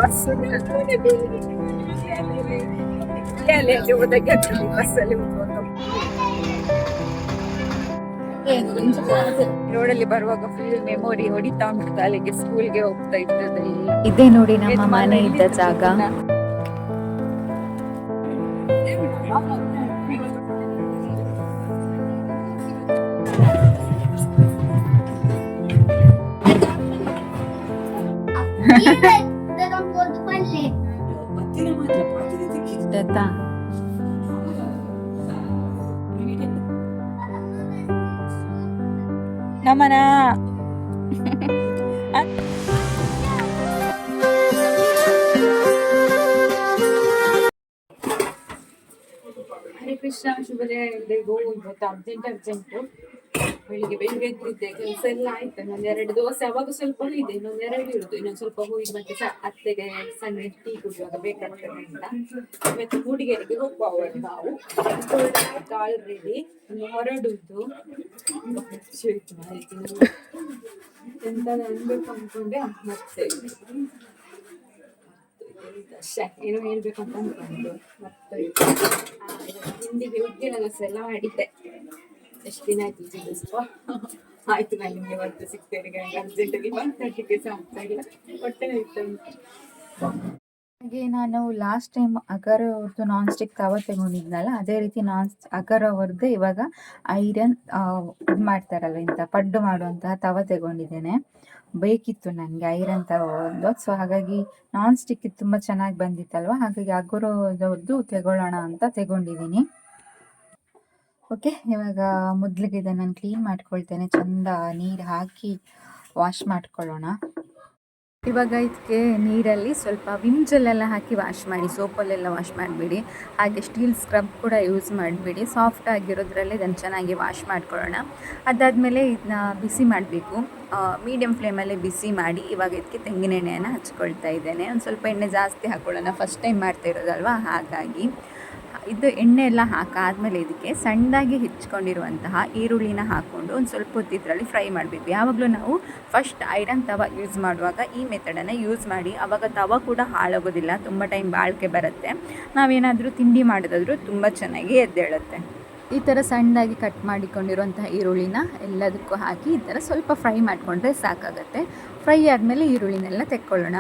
ಬಸ್ಸಲ್ಲಿ ರೋಡಲ್ಲಿ ಬರುವಾಗ ಫುಲ್ ಮೆಮೊರಿ ಹೊಡಿತಾ ಉಂಟು ಅಲ್ಲಿಗೆ ಸ್ಕೂಲ್ಗೆ ಹೋಗ್ತಾ ಇದ್ದದ್ದು. ಇದೇ ನೋಡಿ ನಮ್ಮ ಮನೆ ಇದ್ದ ಜಾಗ. ನಮನ ಹರೇ ಕೃಷ್ಣ, ಶುಭೋದಯ ಎಲ್ರಿಗೂ. ಇವತ್ತು ಅರ್ಜೆಂಟು ಬೆಳಿಗ್ಗೆ ಬೇಗ ಎದ್ದಿದ್ದೆ, ಕೆಲಸ ಎಲ್ಲ ಆಯ್ತು. ಇನ್ನೊಂದೆರಡು ದೋಸೆ ಅವಾಗ ಸ್ವಲ್ಪ ಇದೆ, ಇನ್ನೊಂದೆರಡು ಇರುದು. ಇನ್ನೊಂದು ಸ್ವಲ್ಪ ಹೋಗಿ ಮತ್ತೆ ಅತ್ತೆಗೆ ಸಂಜೆ ಟೀ ಕುಡಿಯುವಾಗ ಬೇಕಾಗ್ತದೆ ಅಂತ ಇವತ್ತು ಮೂಡಿಗೆರೆಗೆ ಹೋಗುವ ನಾವು. ಆಲ್ರೆಡಿ ಇನ್ನು ಹೊರಡುದು ಎಂತ ಅನ್ಬೇಕು ಅನ್ಕೊಂಡೆ. ಮತ್ತೆ ಏನು ಹೇಳ್ಬೇಕು ಅಂತ ಅನ್ಕೊಂಡು ಮತ್ತೆ ಹಿಂದಿಗೆ ಉದ್ದಿನ ದೋಸೆ ಎಲ್ಲ ಮಾಡಿದ್ದೆ. ಎಷ್ಟು ದಿನ ಆಯ್ತು ಸ್ವಲ್ಪ ಆಯ್ತು. ನಾನು ನಿಮಗೆ ಮತ್ತೆ ಸಿಗ್ತೇನೆ. ಅರ್ಜೆಂಟಾಗಿ ಮಾತಾಡ್ಲಿಕ್ಕೆ ಸಾಕ್ತಾ ಇಲ್ಲ, ಹೊಟ್ಟೆ ಆಯ್ತು. ಹಾಗೆ ನಾನು ಲಾಸ್ಟ್ ಟೈಮ್ ಅಗರ್ ಅವ್ರದ್ದು ನಾನ್ ಸ್ಟಿಕ್ ತವ ತಗೊಂಡಿದ್ನಲ್ಲ, ಅದೇ ರೀತಿ ಅಗರ್ ಅವ್ರದ್ದು ಇವಾಗ ಐರನ್ ಇದು ಮಾಡ್ತಾರಲ್ಲ ಇಂಥ ಪಡ್ಡು ಮಾಡುವಂತಹ ತವ ತಗೊಂಡಿದ್ದೇನೆ. ಬೇಕಿತ್ತು ನನಗೆ ಐರನ್ ತವ ಒಂದು. ಸೊ ಹಾಗಾಗಿ ನಾನ್ ಸ್ಟಿಕ್ ಇದು ತುಂಬ ಚೆನ್ನಾಗಿ ಬಂದಿತ್ತಲ್ವ, ಹಾಗಾಗಿ ಅಗರವ್ರದ್ದು ತಗೊಳ್ಳೋಣ ಅಂತ ತಗೊಂಡಿದ್ದೀನಿ. ಓಕೆ, ಇವಾಗ ಮೊದಲಿಗೆ ಇದನ್ನು ನಾನು ಕ್ಲೀನ್ ಮಾಡ್ಕೊಳ್ತೇನೆ. ಚಂದ ನೀರು ಹಾಕಿ ವಾಶ್ ಮಾಡ್ಕೊಳ್ಳೋಣ. ಇವಾಗ ಇದಕ್ಕೆ ನೀರಲ್ಲಿ ಸ್ವಲ್ಪ ವಿಮ್ ಜೆಲ್ಲೆಲ್ಲ ಹಾಕಿ ವಾಶ್ ಮಾಡಿ, ಸೋಪಲ್ಲೆಲ್ಲ ವಾಶ್ ಮಾಡಬೇಡಿ. ಹಾಗೆ ಸ್ಟೀಲ್ ಸ್ಕ್ರಬ್ ಕೂಡ ಯೂಸ್ ಮಾಡಬೇಡಿ. ಸಾಫ್ಟ್ ಆಗಿರೋದ್ರಲ್ಲಿ ಇದನ್ನು ಚೆನ್ನಾಗಿ ವಾಶ್ ಮಾಡ್ಕೊಳ್ಳೋಣ. ಅದಾದಮೇಲೆ ಇದನ್ನ ಬಿಸಿ ಮಾಡಬೇಕು. ಮೀಡಿಯಮ್ ಫ್ಲೇಮಲ್ಲಿ ಬಿಸಿ ಮಾಡಿ ಇವಾಗ ಇದಕ್ಕೆ ತೆಂಗಿನ ಎಣ್ಣೆಯನ್ನು ಹಚ್ಕೊಳ್ತಾ ಇದ್ದೇನೆ. ಒಂದು ಸ್ವಲ್ಪ ಎಣ್ಣೆ ಜಾಸ್ತಿ ಹಾಕ್ಕೊಳ್ಳೋಣ, ಫಸ್ಟ್ ಟೈಮ್ ಮಾಡ್ತಾ ಇರೋದಲ್ವ ಹಾಗಾಗಿ. ಇದು ಎಣ್ಣೆ ಎಲ್ಲ ಹಾಕಾದ್ಮೇಲೆ ಇದಕ್ಕೆ ಸಣ್ಣದಾಗಿ ಹೆಚ್ಚಿಕೊಂಡಿರುವಂತಹ ಈರುಳ್ಳಿನ ಹಾಕ್ಕೊಂಡು ಒಂದು ಸ್ವಲ್ಪ ಹೊತ್ತು ಇದರಲ್ಲಿ ಫ್ರೈ ಮಾಡಬೇಕು. ಯಾವಾಗಲೂ ನಾವು ಫಸ್ಟ್ ಐರನ್ ತವ ಯೂಸ್ ಮಾಡುವಾಗ ಈ ಮೆಥಡನ್ನು ಯೂಸ್ ಮಾಡಿ, ಆವಾಗ ತವ ಕೂಡ ಹಾಳಾಗೋದಿಲ್ಲ, ತುಂಬ ಟೈಮ್ ಬಾಳಿಕೆ ಬರುತ್ತೆ. ನಾವೇನಾದರೂ ತಿಂಡಿ ಮಾಡೋದಾದರೂ ತುಂಬ ಚೆನ್ನಾಗಿ ಎದ್ದೇಳುತ್ತೆ. ಈ ಥರ ಸಣ್ಣದಾಗಿ ಕಟ್ ಮಾಡಿಕೊಂಡಿರುವಂತಹ ಈರುಳ್ಳಿನ ಎಲ್ಲದಕ್ಕೂ ಹಾಕಿ ಈ ಥರ ಸ್ವಲ್ಪ ಫ್ರೈ ಮಾಡಿಕೊಂಡ್ರೆ ಸಾಕಾಗುತ್ತೆ. ಫ್ರೈ ಆದಮೇಲೆ ಈರುಳ್ಳಿನೆಲ್ಲ ತೆಕ್ಕೊಳ್ಳೋಣ.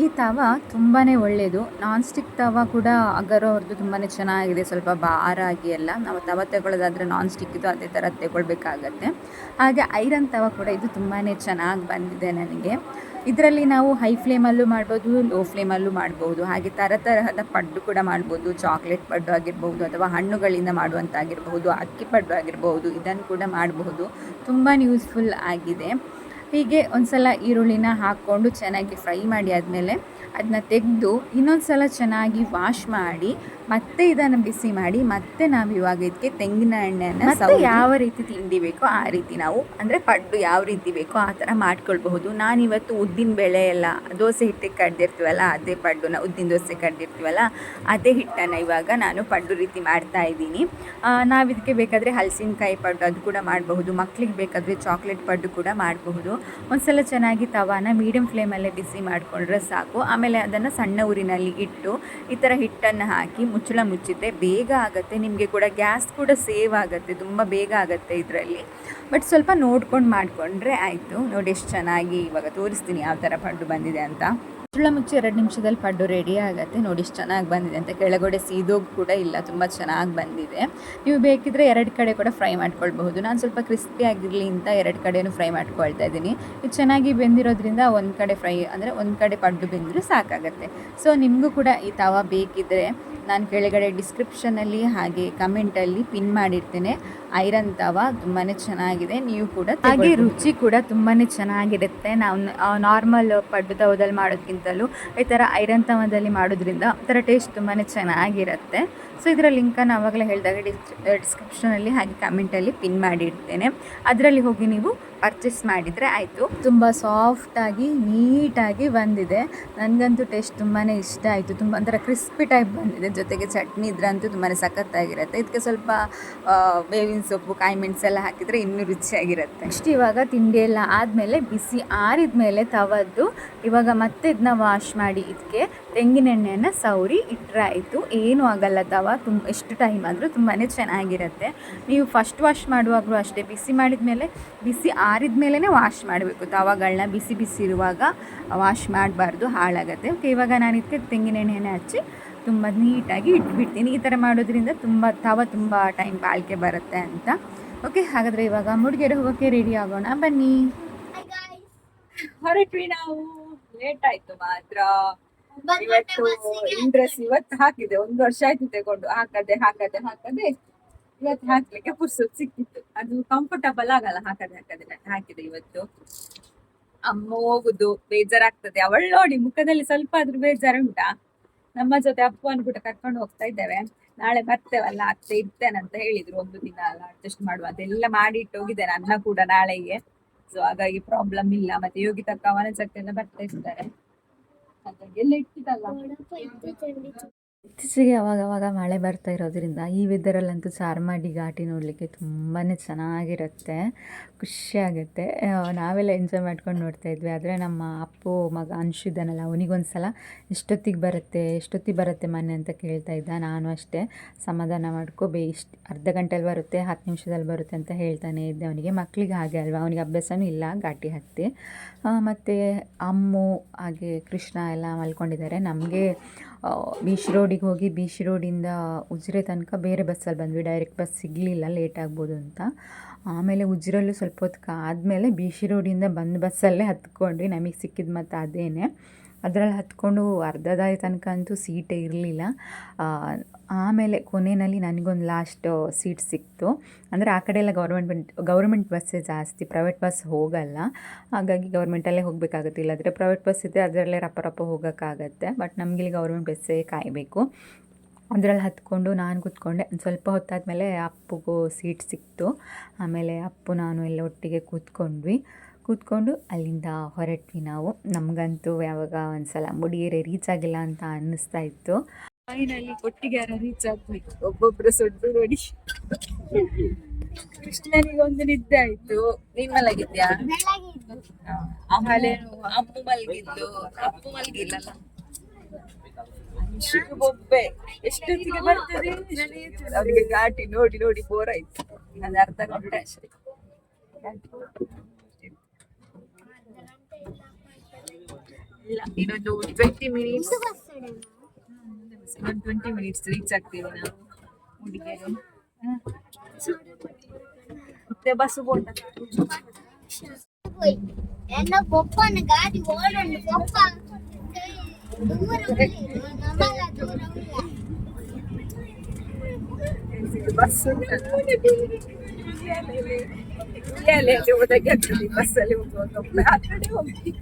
ಈ ತವ ತುಂಬಾ ಒಳ್ಳೆಯದು. ನಾನ್ ಸ್ಟಿಕ್ ತವ ಕೂಡ ಅಗರವ್ರದ್ದು ತುಂಬಾ ಚೆನ್ನಾಗಿದೆ, ಸ್ವಲ್ಪ ಭಾರಾಗಿ ಎಲ್ಲ. ನಾವು ತವ ತಗೊಳ್ಳೋದಾದರೆ ನಾನ್ ಸ್ಟಿಕ್ಕಿದು ಅದೇ ಥರ ತಗೊಳ್ಬೇಕಾಗತ್ತೆ. ಹಾಗೆ ಐರನ್ ತವ ಕೂಡ ಇದು ತುಂಬಾ ಚೆನ್ನಾಗಿ ಬಂದಿದೆ ನನಗೆ. ಇದರಲ್ಲಿ ನಾವು ಹೈ ಫ್ಲೇಮಲ್ಲೂ ಮಾಡ್ಬೋದು, ಲೋ ಫ್ಲೇಮಲ್ಲೂ ಮಾಡ್ಬೋದು. ಹಾಗೆ ತರಹದ ಪಡ್ಡು ಕೂಡ ಮಾಡ್ಬೋದು. ಚಾಕ್ಲೇಟ್ ಪಡ್ಡು ಆಗಿರ್ಬೋದು, ಅಥವಾ ಹಣ್ಣುಗಳಿಂದ ಮಾಡುವಂತಾಗಿರ್ಬೋದು, ಅಕ್ಕಿ ಪಡ್ಡು ಆಗಿರ್ಬೋದು, ಇದನ್ನು ಕೂಡ ಮಾಡಬಹುದು. ತುಂಬಾ ಯೂಸ್ಫುಲ್ ಆಗಿದೆ. ಹೀಗೆ ಒಂದು ಸಲ ಈರುಳ್ಳಿನ ಹಾಕ್ಕೊಂಡು ಚೆನ್ನಾಗಿ ಫ್ರೈ ಮಾಡಿ ಆದಮೇಲೆ ಅದನ್ನ ತೆಗೆದು ಇನ್ನೊಂದು ಸಲ ಚೆನ್ನಾಗಿ ವಾಶ್ ಮಾಡಿ ಮತ್ತೆ ಇದನ್ನು ಬಿಸಿ ಮಾಡಿ ಮತ್ತೆ ನಾವು ಇವಾಗ ಇದಕ್ಕೆ ತೆಂಗಿನ ಎಣ್ಣೆಯನ್ನು ಯಾವ ರೀತಿ ತಿಂಡಿ ಬೇಕೋ ಆ ರೀತಿ ನಾವು, ಅಂದರೆ ಪಡ್ಡು ಯಾವ ರೀತಿ ಬೇಕೋ ಆ ಥರ ಮಾಡ್ಕೊಳ್ಬಹುದು. ನಾನಿವತ್ತು ಉದ್ದಿನ ಬೇಳೆ ಎಲ್ಲ ದೋಸೆ ಹಿಟ್ಟಿಗೆ ಕಡ್ದಿರ್ತೀವಲ್ಲ ಅದೇ ಪಡ್ಡುನ, ಉದ್ದಿನ ದೋಸೆ ಕಡ್ದಿರ್ತೀವಲ್ಲ ಅದೇ ಹಿಟ್ಟನ್ನು ಇವಾಗ ನಾನು ಪಡ್ಡು ರೀತಿ ಮಾಡ್ತಾ ಇದ್ದೀನಿ. ನಾವು ಇದಕ್ಕೆ ಬೇಕಾದರೆ ಹಲಸಿನಕಾಯಿ ಪಡ್ಡು ಅದು ಕೂಡ ಮಾಡಬಹುದು. ಮಕ್ಕಳಿಗೆ ಬೇಕಾದರೆ ಚಾಕ್ಲೇಟ್ ಪಡ್ಡು ಕೂಡ ಮಾಡಬಹುದು. ಒಂದ್ಸಲ ಚೆನ್ನಾಗಿ ತವಾನ ಮೀಡಿಯಮ್ ಫ್ಲೇಮಲ್ಲೇ ಬಿಸಿ ಮಾಡಿಕೊಂಡ್ರೆ ಸಾಕು. ಆಮೇಲೆ ಅದನ್ನು ಸಣ್ಣ ಊರಿನಲ್ಲಿ ಇಟ್ಟು ಈ ಥರ ಹಿಟ್ಟನ್ನು ಹಾಕಿ ಮುಚ್ಚಳ ಮುಚ್ಚಿದ್ರೆ ಬೇಗ ಆಗುತ್ತೆ. ನಿಮಗೆ ಕೂಡ ಗ್ಯಾಸ್ ಕೂಡ ಸೇವ್ ಆಗುತ್ತೆ, ತುಂಬ ಬೇಗ ಆಗುತ್ತೆ ಇದರಲ್ಲಿ. ಬಟ್ ಸ್ವಲ್ಪ ನೋಡ್ಕೊಂಡು ಮಾಡಿಕೊಂಡ್ರೆ ಆಯಿತು. ನೋಡಿ ಎಷ್ಟು ಚೆನ್ನಾಗಿ ಇವಾಗ ತೋರಿಸ್ತೀನಿ ಯಾವ ಥರ ಪಡ್ಡು ಬಂದಿದೆ ಅಂತ. ಮುಚ್ಚಳ ಮುಚ್ಚಿ 2 ನಿಮಿಷದಲ್ಲಿ ಪಡ್ಡು ರೆಡಿ ಆಗುತ್ತೆ. ನೋಡಿ ಎಷ್ಟು ಚೆನ್ನಾಗಿ ಬಂದಿದೆ ಅಂತ. ಕೆಳಗಡೆ ಸೀದೋಗಿ ಕೂಡ ಇಲ್ಲ, ತುಂಬ ಚೆನ್ನಾಗಿ ಬಂದಿದೆ. ನೀವು ಬೇಕಿದ್ರೆ 2 ಕಡೆ ಕೂಡ ಫ್ರೈ ಮಾಡ್ಕೊಳ್ಬಹುದು. ನಾನು ಸ್ವಲ್ಪ ಕ್ರಿಸ್ಪಿ ಆಗಿರಲಿ ಅಂತ 2 ಕಡೆಯೂ ಫ್ರೈ ಮಾಡ್ಕೊಳ್ತಾ ಇದ್ದೀನಿ. ಇದು ಚೆನ್ನಾಗಿ ಬೆಂದಿರೋದ್ರಿಂದ ಒಂದು ಕಡೆ ಫ್ರೈ ಅಂದರೆ ಒಂದು ಕಡೆ ಪಡ್ಡು ಬೆಂದರೆ ಸಾಕಾಗುತ್ತೆ. ಸೊ ನಿಮಗೂ ಕೂಡ ಈ ತವ ಬೇಕಿದ್ದರೆ ನಾನು ಕೆಳಗಡೆ ಡಿಸ್ಕ್ರಿಪ್ಷನಲ್ಲಿ ಹಾಗೆ ಕಮೆಂಟಲ್ಲಿ ಪಿನ್ ಮಾಡಿರ್ತೇನೆ. ಐರನ್ ತವ ತುಂಬಾ ಚೆನ್ನಾಗಿದೆ, ನೀವು ಕೂಡ ಹಾಗೆ ರುಚಿ ಕೂಡ ತುಂಬಾ ಚೆನ್ನಾಗಿರುತ್ತೆ. ನಾವು ನಾರ್ಮಲ್ ಪಡ್ಡು ತವದಲ್ಲಿ ಮಾಡೋದಕ್ಕಿಂತಲೂ ಈ ಥರ ಐರನ್ ತವದಲ್ಲಿ ಮಾಡೋದ್ರಿಂದ ಒಂಥರ ಟೇಸ್ಟ್ ತುಂಬಾ ಚೆನ್ನಾಗಿರುತ್ತೆ. ಸೊ ಇದರ ಲಿಂಕನ್ನು ಆವಾಗಲೇ ಹೇಳಿದಾಗ ಡಿಸ್ಕ್ರಿಪ್ಷನಲ್ಲಿ ಹಾಗೆ ಕಮೆಂಟಲ್ಲಿ ಪಿನ್ ಮಾಡಿರ್ತೇನೆ. ಅದರಲ್ಲಿ ಹೋಗಿ ನೀವು ಪರ್ಚೇಸ್ ಮಾಡಿದರೆ ಆಯಿತು. ತುಂಬ ಸಾಫ್ಟಾಗಿ ನೀಟಾಗಿ ಬಂದಿದೆ. ನನಗಂತೂ ಟೇಸ್ಟ್ ತುಂಬಾ ಇಷ್ಟ ಆಯಿತು. ತುಂಬ ಒಂಥರ ಕ್ರಿಸ್ಪಿ ಟೈಪ್ ಬಂದಿದೆ. ಜೊತೆಗೆ ಚಟ್ನಿ ಇದ್ರಂತೂ ತುಂಬಾ ಸಖತ್ತಾಗಿರುತ್ತೆ. ಇದಕ್ಕೆ ಸ್ವಲ್ಪ ಬೇವಿನ ಸೊಪ್ಪು, ಕಾಯಿ ಮೆಣಸೆಲ್ಲ ಹಾಕಿದರೆ ಇನ್ನೂ ರುಚಿಯಾಗಿರುತ್ತೆ. ನೆಕ್ಸ್ಟ್ ಇವಾಗ ತಿಂಡಿ ಎಲ್ಲ ಆದಮೇಲೆ ಬಿಸಿ ಆರಿದ ಮೇಲೆ ತವದ್ದು ಇವಾಗ ಮತ್ತೆ ಇದನ್ನ ವಾಶ್ ಮಾಡಿ ಇದಕ್ಕೆ ತೆಂಗಿನೆಣ್ಣೆಯನ್ನು ಸವರಿ ಇಟ್ಟರೆ ಆಯಿತು. ಏನೂ ಆಗಲ್ಲ. ತವ ಎಷ್ಟು ಟೈಮ್ ಆದರೂ ತುಂಬಾ ಚೆನ್ನಾಗಿರುತ್ತೆ. ನೀವು ಫಸ್ಟ್ ವಾಶ್ ಮಾಡುವಾಗಲೂ ಅಷ್ಟೇ, ಬಿಸಿ ಮಾಡಿದ ಮೇಲೆ, ಬಿಸಿ ಆರಿದ ಮೇಲೇ ವಾಶ್ ಮಾಡಬೇಕು. ತವಗಳನ್ನ ಬಿಸಿ ಬಿಸಿ ಇರುವಾಗ ವಾಶ್ ಮಾಡಬಾರ್ದು, ಹಾಳಾಗುತ್ತೆ. ಓಕೆ, ಇವಾಗ ನಾನು ಇದಕ್ಕೆ ತೆಂಗಿನೆಣ್ಣೆಯನ್ನು ಹಚ್ಚಿ ತುಂಬ ನೀಟಾಗಿ ಇಟ್ಬಿಡ್ತೀನಿ. ಈ ಥರ ಮಾಡೋದ್ರಿಂದ ತವ ತುಂಬ ಟೈಮ್ ಬಾಳಿಕೆ ಬರುತ್ತೆ ಅಂತ. ಓಕೆ, ಹಾಗಾದರೆ ಇವಾಗ ಮೂಡಿಗೆರೆ ಹೋಗೋಕ್ಕೆ ರೆಡಿ ಆಗೋಣ, ಬನ್ನಿ. ಹೊರಟ್ವಿ ನಾವು. ಲೇಟ್ ಆಯ್ತು ಮಾತ್ರ. ಇವತ್ತು ಇಂಟ್ರೆಸ್ ಇವತ್ತು ಹಾಕಿದೆ, 1 ವರ್ಷ ಆಯ್ತು ತಗೊಂಡು. ಹಾಕದೆ ಇವತ್ತು ಹಾಕ್ಲಿಕ್ಕೆ ಪುರ್ಸೊತ್ ಸಿಕ್ಕಿತ್ತು. ಅದು ಕಂಫರ್ಟಬಲ್ ಆಗಲ್ಲ ಹಾಕಿದೆ ಇವತ್ತು. ಅಮ್ಮ ಹೋಗುದು ಬೇಜಾರಾಗ್ತದೆ. ಅವಳು ನೋಡಿ ಮುಖದಲ್ಲಿ ಸ್ವಲ್ಪ ಆದ್ರೂ ಬೇಜಾರು ಉಂಟಾ? ನಮ್ಮ ಜೊತೆ ಅಪ್ಪು ಅನ್ಬಿಟ್ಟು ಕರ್ಕೊಂಡು ಹೋಗ್ತಾ ಇದ್ದೇವೆ. ನಾಳೆ ಬರ್ತೇವಲ್ಲ, ಅತ್ತೆ ಇರ್ತೇನೆ ಅಂತ ಹೇಳಿದ್ರು. 1 ದಿನ ಅಲ್ಲ ಅಡ್ಜಸ್ಟ್ ಮಾಡುವ, ಅದೆಲ್ಲ ಮಾಡಿ ಇಟ್ಟು ಹೋಗಿದ್ದೇನೆ ಅನ್ನ ಕೂಡ ನಾಳೆಗೆ. ಸೊ ಹಾಗಾಗಿ ಪ್ರಾಬ್ಲಮ್ ಇಲ್ಲ. ಮತ್ತೆ ಯೋಗಿತಕ್ಕ ಅವನ ಜೊತೆಲ್ಲ ಬರ್ತಾ ಇರ್ತಾರೆ, ಹಾಗಾಗಿ ಎಲ್ಲ ಇಟ್ಟಿದ್ದಲ್ಲ. ಇತ್ತೀಚೆಗೆ ಅವಾಗವಾಗ ಮಳೆ ಬರ್ತಾ ಇರೋದ್ರಿಂದ ಈ ವೆದರಲ್ಲಂತೂ ಚಾರ್ಮಾಡಿ ಘಾಟಿ ನೋಡಲಿಕ್ಕೆ ತುಂಬಾ ಚೆನ್ನಾಗಿರುತ್ತೆ, ಖುಷಿಯಾಗುತ್ತೆ. ನಾವೆಲ್ಲ ಎಂಜಾಯ್ ಮಾಡ್ಕೊಂಡು ನೋಡ್ತಾ ಇದ್ವಿ. ಆದರೆ ನಮ್ಮ ಅಪ್ಪು ಮಗ ಅಂಶು ಇದ್ದಾನಲ್ಲ, ಅವನಿಗೊಂದು ಸಲ ಎಷ್ಟೊತ್ತಿಗೆ ಬರುತ್ತೆ ಮನೆ ಅಂತ ಕೇಳ್ತಾ ಇದ್ದ. ನಾನು ಅಷ್ಟೇ ಸಮಾಧಾನ ಮಾಡ್ಕೋಬೇ, ಅರ್ಧ ಗಂಟೆಯಲ್ಲಿ ಬರುತ್ತೆ, 10 ನಿಮಿಷದಲ್ಲಿ ಬರುತ್ತೆ ಅಂತ ಹೇಳ್ತಾನೆ ಇದ್ದೆ ಅವನಿಗೆ. ಮಕ್ಕಳಿಗೆ ಹಾಗೆ ಅಲ್ವಾ, ಅವನಿಗೆ ಅಭ್ಯಾಸನೂ ಇಲ್ಲ ಘಾಟಿ ಹತ್ತಿ. ಮತ್ತು ಅಮ್ಮು ಹಾಗೆ ಕೃಷ್ಣ ಎಲ್ಲ ಮಲ್ಕೊಂಡಿದ್ದಾರೆ. ನಮಗೆ ಬೀಚ್ ರೋಡಿಗೆ ಹೋಗಿ ಬೀಚ್ ರೋಡಿಂದ ಉಜಿರೆ ತನಕ ಬೇರೆ ಬಸ್ಸಲ್ಲಿ ಬಂದ್ವಿ. ಡೈರೆಕ್ಟ್ ಬಸ್ ಸಿಗಲಿಲ್ಲ, ಲೇಟ್ ಆಗ್ಬೋದು ಅಂತ. ಆಮೇಲೆ ಉಜಿರಲ್ಲೂ ಸ್ವಲ್ಪ ಹೊತ್ತು ಆದಮೇಲೆ ಬೀಚ್ ರೋಡಿಂದ ಬಂದು ಬಸ್ಸಲ್ಲೇ ಹತ್ಕೊಂಡ್ವಿ. ನಮಗೆ ಸಿಕ್ಕಿದ್ದು ಮತ್ತು ಅದೇನೆ. ಅದರಲ್ಲಿ ಹತ್ಕೊಂಡು ಅರ್ಧ ದಾರಿ ತನಕ ಅಂತೂ ಸೀಟೇ ಇರಲಿಲ್ಲ. ಆಮೇಲೆ ಕೊನೆಯಲ್ಲಿ ನನಗೊಂದು ಲಾಸ್ಟ್ ಸೀಟ್ ಸಿಕ್ತು. ಅಂದರೆ ಆ ಕಡೆ ಎಲ್ಲ ಗೌರ್ಮೆಂಟ್ ಬಸ್ಸೇ ಜಾಸ್ತಿ, ಪ್ರೈವೇಟ್ ಬಸ್ ಹೋಗಲ್ಲ. ಹಾಗಾಗಿ ಗೌರ್ಮೆಂಟಲ್ಲೇ ಹೋಗಬೇಕಾಗುತ್ತೆ. ಇಲ್ಲಾಂದರೆ ಪ್ರೈವೇಟ್ ಬಸ್ ಇದೆ, ಅದರಲ್ಲೇ ರಪ್ಪ ಹೋಗೋಕ್ಕಾಗತ್ತೆ. ಬಟ್ ನಮಗಿಲ್ಲಿ ಗೌರ್ಮೆಂಟ್ ಬಸ್ಸೇ ಕಾಯಬೇಕು. ಅದರಲ್ಲಿ ಹತ್ಕೊಂಡು ನಾನು ಕೂತ್ಕೊಂಡೆ. ಸ್ವಲ್ಪ ಹೊತ್ತಾದಮೇಲೆ ಅಪ್ಪುಗೂ ಸೀಟ್ ಸಿಕ್ತು. ಆಮೇಲೆ ಅಪ್ಪು ನಾನು ಎಲ್ಲ ಒಟ್ಟಿಗೆ ಕೂತ್ಕೊಂಡು ಅಲ್ಲಿಂದ ಹೊರಟ್ವಿ ನಾವು. ನಮಗಂತೂ ಯಾವಾಗ ಒಂದ್ಸಲ ಮೂಡಿಗೆರೆ ರೀಚ್ ಆಗಿಲ್ಲ ಅಂತ ಅನ್ನಿಸ್ತಾ ಇತ್ತು. ಫೈನಲಿ ಕೊಟ್ಟಿಗೆರೆ ರೀಚ್ ಆಗ್ಬೇಕು. ಒಬ್ಬೊಬ್ರು ಸೊಡ್ಡು ನೋಡಿ. ಕೃಷ್ಣನಿಗೆ ಒಂದು ನಿದ್ದೆ ಆಯ್ತು. ನೀನ್ ಮಲಗಿದ್ಯಾ? ಅಮ್ಮು ಮಲಗಿದ್ದು, ಅಪ್ಪು ಮಲಗಿಲ್ಲಲ್ಲ. ಬೊಬ್ಬೆ ಎಷ್ಟೊತ್ತಿಗೆ ಬರ್ತದೆ? ಅವರಿಗೆ ಘಾಟಿ ನೋಡಿ ನೋಡಿ ಬೋರ್ ಆಯ್ತು. ಅದು ಅರ್ಧ ಗಂಟೆ ಅಷ್ಟೇ. ಇಲ್ಲ, ಇನ್ನೊಂದು 20 ಮಿನಿಟ್ಸ್, ಇನ್ನೊಂದು 20 ಮಿನಿಟ್ಸ್ ರೀಚ್ ಆಗ್ತೀವಿ ನಾವು ಮೂಡಿಗೆರೆ. ಮತ್ತೆ ಬಸ್ ಬೋಟ ಬಸ್ ಬಸ್ಸಲ್ಲಿ ಹೋಗುವಾಗ ಆ ಕಡೆ ಹೋಗಿ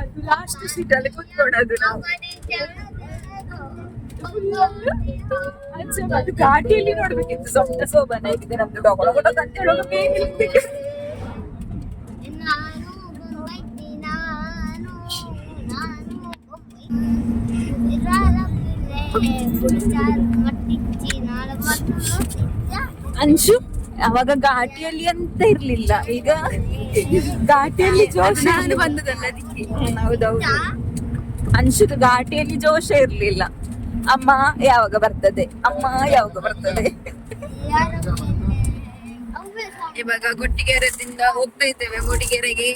ಅದು ಲಾಸ್ಟ್ ಸೀಟಲ್ಲಿ ಕುತ್ಕೊಳ್ಳೋದು ನಾವು. ಅದು ಘಾಟಿಯಲ್ಲಿ ನೋಡ್ಬೇಕಿತ್ತು. ಸೋಬನ ಇದೆ ನಮ್ದು ಡೊಗೊಳಗೊಡ ಅಂತ ಹೇಳುವಾಗ ಬೇಗ ಅಂಶು ಅವಾಗ ಘಾಟಿಯಲ್ಲಿ ಅಂತ ಇರ್ಲಿಲ್ಲ. ಈಗ ಘಾಟಿಯಲ್ಲಿ ಜೋಶ ಬಂದದಲ್ಲ ಅದಕ್ಕೆ. ಹೌದೌದು, ಅಂಶುದು ಘಾಟಿಯಲ್ಲಿ ಜೋಶ ಇರ್ಲಿಲ್ಲ. ಅಮ್ಮ ಯಾವಾಗ ಬರ್ತದೆ. ಇವಾಗ ಕೊಟ್ಟಿಗೆರೆದಿಂದ ಹೋಗ್ತಾ ಇದ್ದೇವೆ ಮೂಡಿಗೆರೆಗೆ.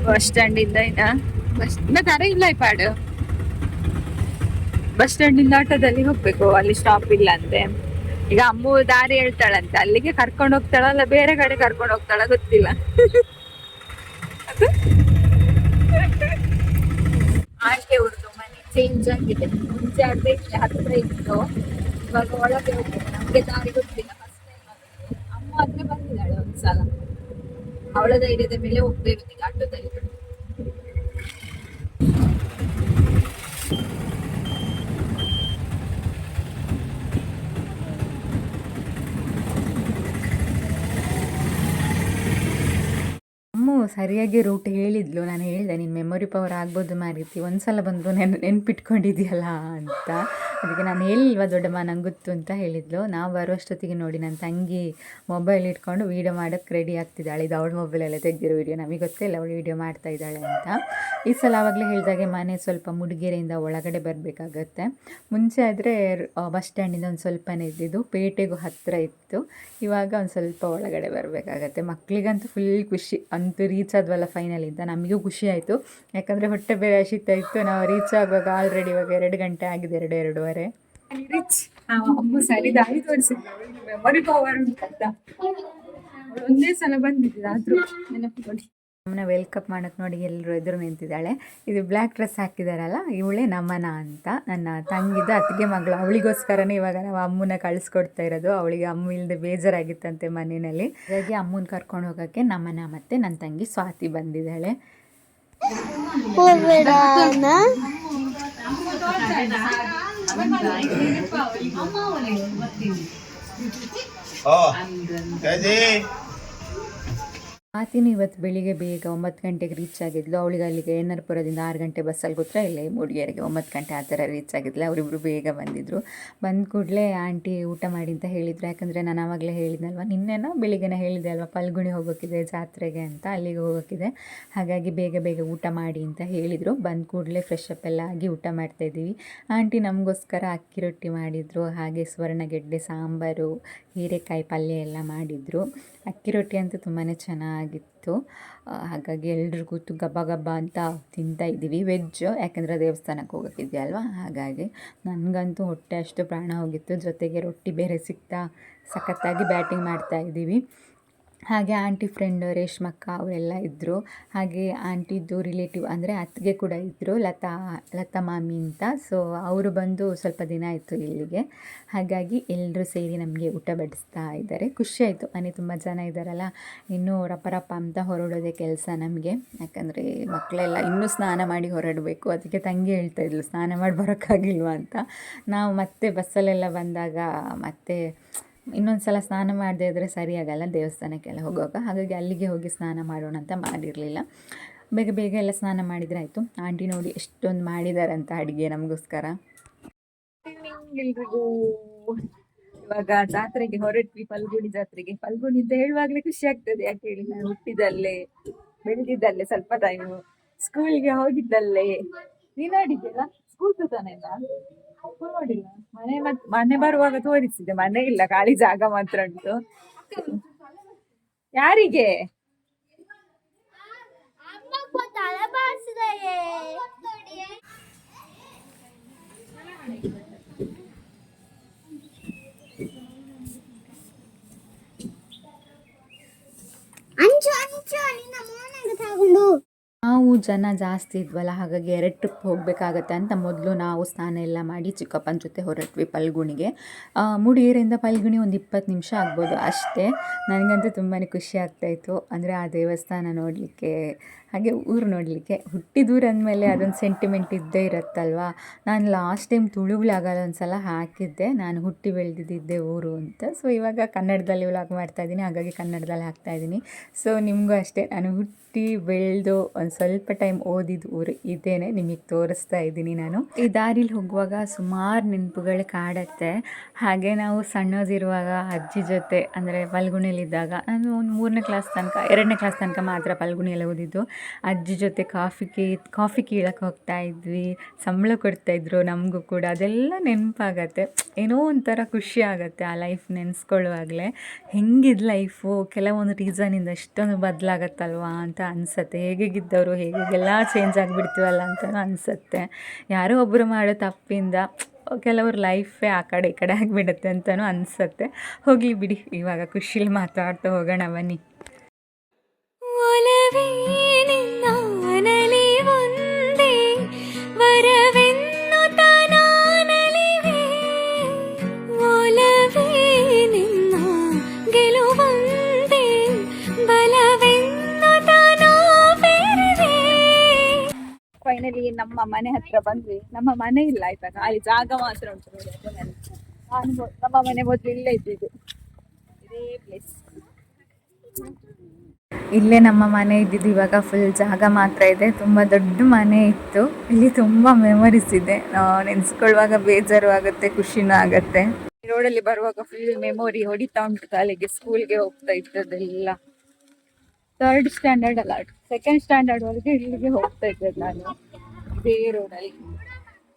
ಬಸ್ ಸ್ಟ್ಯಾಂಡ್ ಇಂದ ತರ ಇಲ್ಲ ಪಾಡು. ಬಸ್ ಸ್ಟ್ಯಾಂಡ್ ಇಂದ ಆಟೋದಲ್ಲಿ ಹೋಗ್ಬೇಕು, ಅಲ್ಲಿ ಸ್ಟಾಪ್ ಇಲ್ಲ ಅಂತೆ. ಈಗ ಅಮ್ಮು ದಾರಿ ಹೇಳ್ತಾಳಂತೆ, ಅಲ್ಲಿಗೆ ಕರ್ಕೊಂಡು ಹೋಗ್ತಾಳಲ್ಲ ಬೇರೆ ಕಡೆ ಕರ್ಕೊಂಡು ಹೋಗ್ತಾಳ ಗೊತ್ತಿಲ್ಲ. ಆಕೆ ಅವ್ರದ್ದು ಮನೆ ಚೇಂಜ್ ಆಗಿದೆ. ಮುಂಚೆ ಅದೇ ಹತ್ರ ಇತ್ತು, ಇವಾಗ ಒಳಗೆ ಹೋಗ್ಬೇಕು. ನಮ್ಗೆ ದಾರಿ ಗೊತ್ತಿಲ್ಲ. ಫಸ್ಟ್ ಟೈಮ್ ಅಮ್ಮ ಹತ್ರ ಬಂದಿದ್ದಾಳೆ ಒಂದ್ಸಲ. ಅವಳ ಧೈರ್ಯದ ಮೇಲೆ ಹೋಗ್ಬೇಕು ಈಗ ಆಟೋದಲ್ಲಿ. ಸರಿಯಾಗಿ ರೂಟ್ ಹೇಳಿದ್ಲು. ನಾನು ಹೇಳಿದೆ ನಿನ್ನ ಮೆಮೊರಿ ಪವರ್ ಆಗ್ಬೋದು ಮಾರೀತಿ, ಒಂದ್ಸಲ ಬಂದು ನೆನ್ಪಿಟ್ಕೊಂಡಿದ್ಯಲ್ಲ ಅಂತ. ಅದಕ್ಕೆ ನಾನು ಹೇಳಿಲ್ವ ದೊಡ್ಡಮ್ಮ ನಂಗೆ ಗೊತ್ತು ಅಂತ ಹೇಳಿದ್ಲು. ನಾವು ಬರೋಷ್ಟೊತ್ತಿಗೆ ನೋಡಿ ನನ್ನ ತಂಗಿ ಮೊಬೈಲ್ ಇಟ್ಕೊಂಡು ವೀಡಿಯೋ ಮಾಡೋಕ್ಕೆ ರೆಡಿ ಆಗ್ತಿದ್ದಾಳೆ. ಇದು ಅವಳ ಮೊಬೈಲಲ್ಲೇ ತೆಗೆದಿರೋ ವೀಡಿಯೋ, ನಮಗೆ ಗೊತ್ತಿಲ್ಲ ಅವಳು ವೀಡಿಯೋ ಮಾಡ್ತಾ ಇದ್ದಾಳೆ ಅಂತ. ಈ ಸಲ ಆವಾಗಲೇ ಹೇಳಿದಾಗೆ ಮನೆ ಸ್ವಲ್ಪ ಮುಡಿಗೆರೆಯಿಂದ ಒಳಗಡೆ ಬರಬೇಕಾಗತ್ತೆ. ಮುಂಚೆ ಆದರೆ ಬಸ್ ಸ್ಟ್ಯಾಂಡಿಂದ ಒಂದು ಸ್ವಲ್ಪನೇ ಇದ್ದಿದ್ದು, ಪೇಟೆಗೂ ಹತ್ತಿರ ಇತ್ತು. ಇವಾಗ ಒಂದು ಸ್ವಲ್ಪ ಒಳಗಡೆ ಬರಬೇಕಾಗತ್ತೆ. ಮಕ್ಕಳಿಗಂತೂ ಫುಲ್ ಖುಷಿ, ಅಂತೂ ರೀಚ್ ಆದ್ವಲ್ಲ ಫೈನಲ್ ಅಂತ. ನಮಗೂ ಖುಷಿ ಆಯಿತು, ಯಾಕಂದರೆ ಹೊಟ್ಟೆ ಬೇರೆ ಹಸಿತಾ ಇತ್ತು. ನಾವು ರೀಚ್ ಆಗುವಾಗ ಆಲ್ರೆಡಿ ಇವಾಗ 2 ಗಂಟೆ ಆಗಿದೆ, 2:30. ರಿಚ್ ಅಮ್ಮ ಸರಿ ದಾರಿ ತೋರಿಸಿದ್ರು, ಮೆಮೊರಿ ಪವರ್ ಉಂಟಂತ. ಒಂದೇ ಸಲ ಬಂದಿದ್ದ ಆದ್ರೂ ನೆನಪು ನೋಡಿ. ನಮ್ಮನ್ನ ವೆಲ್ಕಮ್ ಮಾಡೋಕ್ಕೆ ನೋಡಿ ಎಲ್ಲರೂ ಎದುರು ನಿಂತಿದ್ದಾಳೆ. ಇದು ಬ್ಲ್ಯಾಕ್ ಡ್ರೆಸ್ ಹಾಕಿದಾರಲ್ಲ ಇವಳೇ ನಮ್ಮನ ಅಂತ, ನನ್ನ ತಂಗಿದ ಅತ್ತಿಗೆ ಮಗಳು. ಅವಳಿಗೋಸ್ಕರನೇ ಇವಾಗ ನಾವು ಅಮ್ಮನ ಕಳಿಸ್ಕೊಡ್ತಾ ಇರೋದು. ಅವಳಿಗೆ ಅಮ್ಮ ಇಲ್ಲದೆ ಬೇಜಾರಾಗಿತ್ತಂತೆ ಮನೆಯಲ್ಲಿ. ಹಾಗಾಗಿ ಅಮ್ಮನ ಕರ್ಕೊಂಡು ಹೋಗೋಕ್ಕೆ ನಮ್ಮನ ಮತ್ತು ನನ್ನ ತಂಗಿ ಸ್ವಾತಿ ಬಂದಿದ್ದಾಳೆ. ಸ್ವಾತಿನೂ ಇವತ್ತು ಬೆಳಿಗ್ಗೆ ಬೇಗ 9 ಗಂಟೆಗೆ ರೀಚ್ ಆಗಿದ್ಲು. ಅವಳಿಗೆ ಅಲ್ಲಿಗೆ ಎನ್.ಆರ್.ಪುರದಿಂದ 6 ಗಂಟೆ ಬಸ್ಸಲ್ಲಿ ಕೂತ್ರೆ ಇಲ್ಲೇ ಮೂಡಿಗೆರೆಗೆ 9 ಗಂಟೆ ಆ ಥರ ರೀಚ್ ಆಗಿದ್ಲು. ಅವರಿಬ್ಬರು ಬೇಗ ಬಂದಿದ್ದರು. ಬಂದ ಕೂಡಲೇ ಆಂಟಿ ಊಟ ಮಾಡಿ ಅಂತ ಹೇಳಿದರು. ಯಾಕಂದರೆ ನಾನು ಆವಾಗಲೇ ಹೇಳಿದ್ನಲ್ವ, ನಿನ್ನೆನೋ ಬೆಳಿಗ್ಗೆನ ಹೇಳಿದೆ ಅಲ್ವ, ಪಲ್ಗುಣಿ ಹೋಗೋಕ್ಕಿದೆ ಜಾತ್ರೆಗೆ ಅಂತ, ಅಲ್ಲಿಗೆ ಹೋಗೋಕ್ಕಿದೆ. ಹಾಗಾಗಿ ಬೇಗ ಬೇಗ ಊಟ ಮಾಡಿ ಅಂತ ಹೇಳಿದರು. ಬಂದ ಕೂಡಲೇ ಫ್ರೆಶ್ ಅಪ್ ಎಲ್ಲ ಆಗಿ ಊಟ ಮಾಡ್ತಾಯಿದ್ದೀವಿ. ಆಂಟಿ ನಮಗೋಸ್ಕರ ಅಕ್ಕಿ ರೊಟ್ಟಿ ಮಾಡಿದರು, ಹಾಗೆ ಸ್ವರ್ಣಗೆಡ್ಡೆ ಸಾಂಬಾರು, ಹೀರೆಕಾಯಿ ಪಲ್ಯ ಎಲ್ಲ ಮಾಡಿದರು. ಅಕ್ಕಿ ರೊಟ್ಟಿ ಅಂತೂ ತುಂಬಾ ಚೆನ್ನಾಗಿತ್ತು. ಹಾಗಾಗಿ ಎಲ್ರಿಗೂ ಕೂತು ಗಬ್ಬ ಗಬ್ಬ ಅಂತ ತಿಂತಾಯಿದ್ದೀವಿ. ವೆಜ್ಜು, ಯಾಕೆಂದರೆ ದೇವಸ್ಥಾನಕ್ಕೆ ಹೋಗೋಕ್ಕಿದೆಯಲ್ವ, ಹಾಗಾಗಿ ನನಗಂತೂ ಹೊಟ್ಟೆ ಅಷ್ಟು ಪ್ರಾಣ ಹೋಗಿತ್ತು. ಜೊತೆಗೆ ರೊಟ್ಟಿ ಬೇರೆ ಸಿಗ್ತಾ ಸಖತ್ತಾಗಿ ಬ್ಯಾಟಿಂಗ್ ಮಾಡ್ತಾಯಿದ್ದೀವಿ. ಹಾಗೆ ಆಂಟಿ ಫ್ರೆಂಡ್ ರೇಷ್ಮಕ್ಕ ಅವರೆಲ್ಲ ಇದ್ದರು. ಹಾಗೆ ಆಂಟಿದ್ದು ರಿಲೇಟಿವ್ ಅಂದರೆ ಅತ್ತಿಗೆ ಕೂಡ ಇದ್ದರು, ಲತಾ ಮಾಮಿ ಅಂತ. ಸೊ ಅವರು ಬಂದು ಸ್ವಲ್ಪ ದಿನ ಆಯಿತು ಇಲ್ಲಿಗೆ. ಹಾಗಾಗಿ ಎಲ್ಲರೂ ಸೇರಿ ನಮಗೆ ಊಟ ಬಡಿಸ್ತಾ ಇದ್ದಾರೆ. ಖುಷಿಯಾಯಿತು. ಮನೆ ತುಂಬ ಜನ ಇದ್ದಾರಲ್ಲ, ಇನ್ನೂ ರಪ್ಪ ಅಂತ ಹೊರಡೋದೇ ಕೆಲಸ ನಮಗೆ. ಯಾಕಂದರೆ ಮಕ್ಕಳೆಲ್ಲ ಇನ್ನೂ ಸ್ನಾನ ಮಾಡಿ ಹೊರಡಬೇಕು. ಅದಕ್ಕೆ ತಂಗಿ ಹೇಳ್ತಾಯಿದ್ಲು ಸ್ನಾನ ಮಾಡಿ ಬರೋಕ್ಕಾಗಿಲ್ವ ಅಂತ. ನಾವು ಮತ್ತೆ ಬಸ್ಸಲ್ಲೆಲ್ಲ ಬಂದಾಗ ಮತ್ತೆ ಇನ್ನೊಂದು ಸಲ ಸ್ನಾನ ಮಾಡದೇ ಇದ್ದರೆ ಸರಿಯಾಗಲ್ಲ ದೇವಸ್ಥಾನಕ್ಕೆಲ್ಲ ಹೋಗುವಾಗ. ಹಾಗಾಗಿ ಅಲ್ಲಿಗೆ ಹೋಗಿ ಸ್ನಾನ ಮಾಡೋಣ ಅಂತ ಮಾಡಿರಲಿಲ್ಲ. ಬೇಗ ಬೇಗ ಎಲ್ಲ ಸ್ನಾನ ಮಾಡಿದರೆ ಆಯಿತು. ಆಂಟಿ ನೋಡಿ ಎಷ್ಟೊಂದು ಮಾಡಿದಾರಂತ ಅಡುಗೆ ನಮಗೋಸ್ಕರ. ಎಲ್ರಿಗೂ ಇವಾಗ ಜಾತ್ರೆಗೆ ಹೊರಟ್ವಿ, ಫಲ್ಗುಣಿ ಜಾತ್ರೆಗೆ. ಫಲ್ಗುಣಿ ಅಂತ ಹೇಳುವಾಗಲೇ ಖುಷಿ ಆಗ್ತದೆ. ಯಾಕೆ ಹೇಳಿ, ನಾನು ಹುಟ್ಟಿದಲ್ಲೇ ಬೆಳೆದಿದ್ದಲ್ಲೇ, ಸ್ವಲ್ಪ ಟೈಮು ಸ್ಕೂಲ್ಗೆ ಹೋಗಿದ್ದಲ್ಲೇ. ನೀನು ನೋಡಿದ್ದೆಲ್ಲ ಸ್ಕೂಲ್ ತಾನೆಲ್ಲ ನೋಡಿಲ್ಲ. ಮನೆ ಬರುವಾಗ ತೋರಿಸಿದೆ, ಮನೆ ಇಲ್ಲ, ಖಾಲಿ ಜಾಗ ಮಾತ್ರ ಉಂಟು. ಯಾರಿಗೆ ನಾವು ಜನ ಜಾಸ್ತಿ ಇದ್ವಲ್ಲ, ಹಾಗಾಗಿ 2 ಟ್ರಿಪ್ ಹೋಗಬೇಕಾಗತ್ತೆ ಅಂತ ಮೊದಲು ನಾವು ಸ್ನಾನ ಎಲ್ಲ ಮಾಡಿ ಚಿಕ್ಕಪ್ಪನ ಜೊತೆ ಹೊರಟ್ವಿ ಪಲ್ಗುಣಿಗೆ. ಮೂಡಿಗೆರೆಯಿಂದ ಪಲ್ಗುಣಿ ಒಂದು 20 ನಿಮಿಷ ಆಗ್ಬೋದು ಅಷ್ಟೇ. ನನಗಂತೂ ತುಂಬಾ ಖುಷಿ ಆಗ್ತಾಯಿತ್ತು. ಅಂದರೆ ಆ ದೇವಸ್ಥಾನ ನೋಡಲಿಕ್ಕೆ, ಹಾಗೆ ಊರು ನೋಡಲಿಕ್ಕೆ. ಹುಟ್ಟಿದೂರು ಅಂದಮೇಲೆ ಅದೊಂದು ಸೆಂಟಿಮೆಂಟ್ ಇದ್ದೇ ಇರುತ್ತಲ್ವ. ನಾನು ಲಾಸ್ಟ್ ಟೈಮ್ ತುಳುಗಳಾಗಲ್ಲ ಒಂದು ಸಲ ಹಾಕಿದ್ದೆ, ನಾನು ಹುಟ್ಟಿ ಬೆಳೆದಿದ್ದೆ ಊರು ಅಂತ. ಸೊ ಇವಾಗ ಕನ್ನಡದಲ್ಲಿ ವ್ಲಾಗ್ ಮಾಡ್ತಾಯಿದ್ದೀನಿ, ಹಾಗಾಗಿ ಕನ್ನಡದಲ್ಲಿ ಹಾಕ್ತಾಯಿದ್ದೀನಿ. ಸೊ ನಿಮಗೂ ಅಷ್ಟೇ, ನಾನು ಹುಟ್ಟಿ ಬೆಳೆದು ಒಂದು ಸ್ವಲ್ಪ ಟೈಮ್ ಓದಿದ ಊರು ಇದೇನೆ ನಿಮಗೆ ತೋರಿಸ್ತಾ ಇದ್ದೀನಿ ನಾನು. ಈ ದಾರಿಲಿ ಹೋಗುವಾಗ ಸುಮಾರು ನೆನಪುಗಳು ಕಾಡುತ್ತೆ. ಹಾಗೆ ನಾವು ಸಣ್ಣದಿರುವಾಗ ಅಜ್ಜಿ ಜೊತೆ, ಅಂದರೆ ಪಲ್ಗುಣಿಯಲ್ಲಿದ್ದಾಗ, ನಾನು ಒಂದು 3ನೇ ಕ್ಲಾಸ್ ತನಕ, 2ನೇ ಕ್ಲಾಸ್ ತನಕ ಮಾತ್ರ ಪಲ್ಗುಣಿಯಲ್ಲಿ ಓದಿದ್ದು. ಅಜ್ಜಿ ಜೊತೆ ಕಾಫಿ ಕೀಳಕ್ಕೆ ಹೋಗ್ತಾ ಇದ್ವಿ, ಸಂಬಳ ಕೊಡ್ತಾಯಿದ್ರು ನಮಗೂ ಕೂಡ. ಅದೆಲ್ಲ ನೆನಪಾಗತ್ತೆ. ಏನೋ ಒಂಥರ ಖುಷಿ ಆಗುತ್ತೆ ಆ ಲೈಫ್ ನೆನೆಸ್ಕೊಳ್ಳುವಾಗಲೇ. ಹೆಂಗಿದ್ದು ಲೈಫು, ಕೆಲವೊಂದು ರೀಸನಿಂದ ಎಷ್ಟೊಂದು ಬದಲಾಗತ್ತಲ್ವಾ ಅಂತ ಅನಿಸುತ್ತೆ. ಹೇಗಿದ್ದವರು ಹೇಗೆಲ್ಲ ಚೇಂಜ್ ಆಗಿಬಿಡ್ತೀವಲ್ಲ ಅಂತಲೂ ಅನಿಸುತ್ತೆ. ಯಾರೋ ಒಬ್ಬರು ಮಾಡೋ ತಪ್ಪಿಂದ ಕೆಲವ್ರ ಲೈಫೇ ಆ ಕಡೆ ಈ ಕಡೆ ಆಗಿಬಿಡುತ್ತೆ ಅಂತಲೂ ಅನಿಸುತ್ತೆ. ಹೋಗಲಿ ಬಿಡಿ, ಇವಾಗ ಖುಷಿಲಿ ಮಾತಾಡ್ತಾ ಹೋಗೋಣ ಬನ್ನಿ. ಫೈನಲಿ ನಮ್ಮ ಮನೆ ಹತ್ರ ಬಂದ್ವಿ. ನಮ್ಮ ಮನೆ ಇಲ್ಲ ಆಯ್ತಾ, ಖಾಲಿ ಜಾಗ ಮಾತ್ರ ಉಂಟು ನೋಡಿ. ನಮ್ಮ ಮನೆ ಮೊದಲು ಇಲ್ಲೇ ಇದ್ದಿದ್ದು, ಇದೇ ಪ್ಲೇಸ್. ಇಲ್ಲೇ ನಮ್ಮ ಮನೆ ಇದ್ದಿದ್ದು, ಇವಾಗ ಫುಲ್ ಜಾಗ ಮಾತ್ರ ಇದೆ. ತುಂಬ ದೊಡ್ಡ ಮನೆ ಇತ್ತು. ಇಲ್ಲಿ ತುಂಬ ಮೆಮೊರೀಸ್ ಇದೆ. ನೆನೆಸ್ಕೊಳ್ಳುವಾಗ ಬೇಜಾರು ಆಗುತ್ತೆ, ಖುಷಿನೂ ಆಗುತ್ತೆ. ರೋಡಲ್ಲಿ ಬರುವಾಗ ಫುಲ್ ಮೆಮೊರಿ ಹೊಡಿತಾ ಉಂಟು ತಲೆಗೆ. ಸ್ಕೂಲ್ಗೆ ಹೋಗ್ತಾ ಇದ್ದದೆಲ್ಲ 3rd ಸ್ಟ್ಯಾಂಡರ್ಡ್ ಅಲ್ಲ, 2nd ಸ್ಟ್ಯಾಂಡರ್ಡ್ ವರೆಗೆ ಇಲ್ಲಿಗೆ ಹೋಗ್ತಾ ಇದ್ದದ್ದು ನಾನು ಇದೇ ರೋಡಲ್ಲಿ.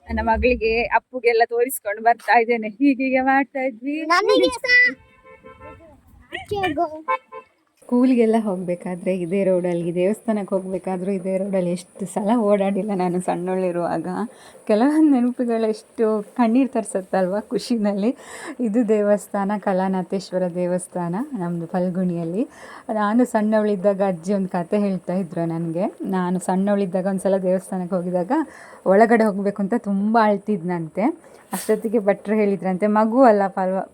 ನನ್ನ ಮಗಳಿಗೆ ಅಪ್ಪುಗೆಲ್ಲ ತೋರಿಸ್ಕೊಂಡು ಬರ್ತಾ ಇದ್ದೇನೆ, ಹೀಗೀಗೆ ಮಾಡ್ತಾ ಇದ್ವಿ. ಸ್ಕೂಲ್ಗೆಲ್ಲ ಹೋಗಬೇಕಾದ್ರೆ ಇದೇ ರೋಡಲ್ಲಿ, ದೇವಸ್ಥಾನಕ್ಕೆ ಹೋಗಬೇಕಾದ್ರೂ ಇದೇ ರೋಡಲ್ಲಿ. ಎಷ್ಟು ಸಲ ಓಡಾಡಿಲ್ಲ ನಾನು ಸಣ್ಣವಳಿರುವಾಗ. ಕೆಲವೊಂದು ನೆನಪುಗಳು ಎಷ್ಟು ಕಣ್ಣೀರು ತರಿಸುತ್ತಲ್ವ ಖುಷಿನಲ್ಲಿ. ಇದು ದೇವಸ್ಥಾನ ಕಲಾನಾಥೇಶ್ವರ ದೇವಸ್ಥಾನ, ನಮ್ಮದು ಫಲ್ಗುಣಿಯಲ್ಲಿ. ನಾನು ಸಣ್ಣವಳಿದ್ದಾಗ ಅಜ್ಜಿ ಒಂದು ಕತೆ ಹೇಳ್ತಾ ಇದ್ರು ನನಗೆ. ನಾನು ಸಣ್ಣವಳಿದ್ದಾಗ ಒಂದು ಸಲ ದೇವಸ್ಥಾನಕ್ಕೆ ಹೋಗಿದಾಗ ಒಳಗಡೆ ಹೋಗಬೇಕು ಅಂತ ತುಂಬ ಅಳ್ತಿದ್ನಂತೆ. ಅಷ್ಟೊತ್ತಿಗೆ ಭಟ್ರು ಹೇಳಿದ್ರಂತೆ, ಮಗು ಅಲ್ಲ,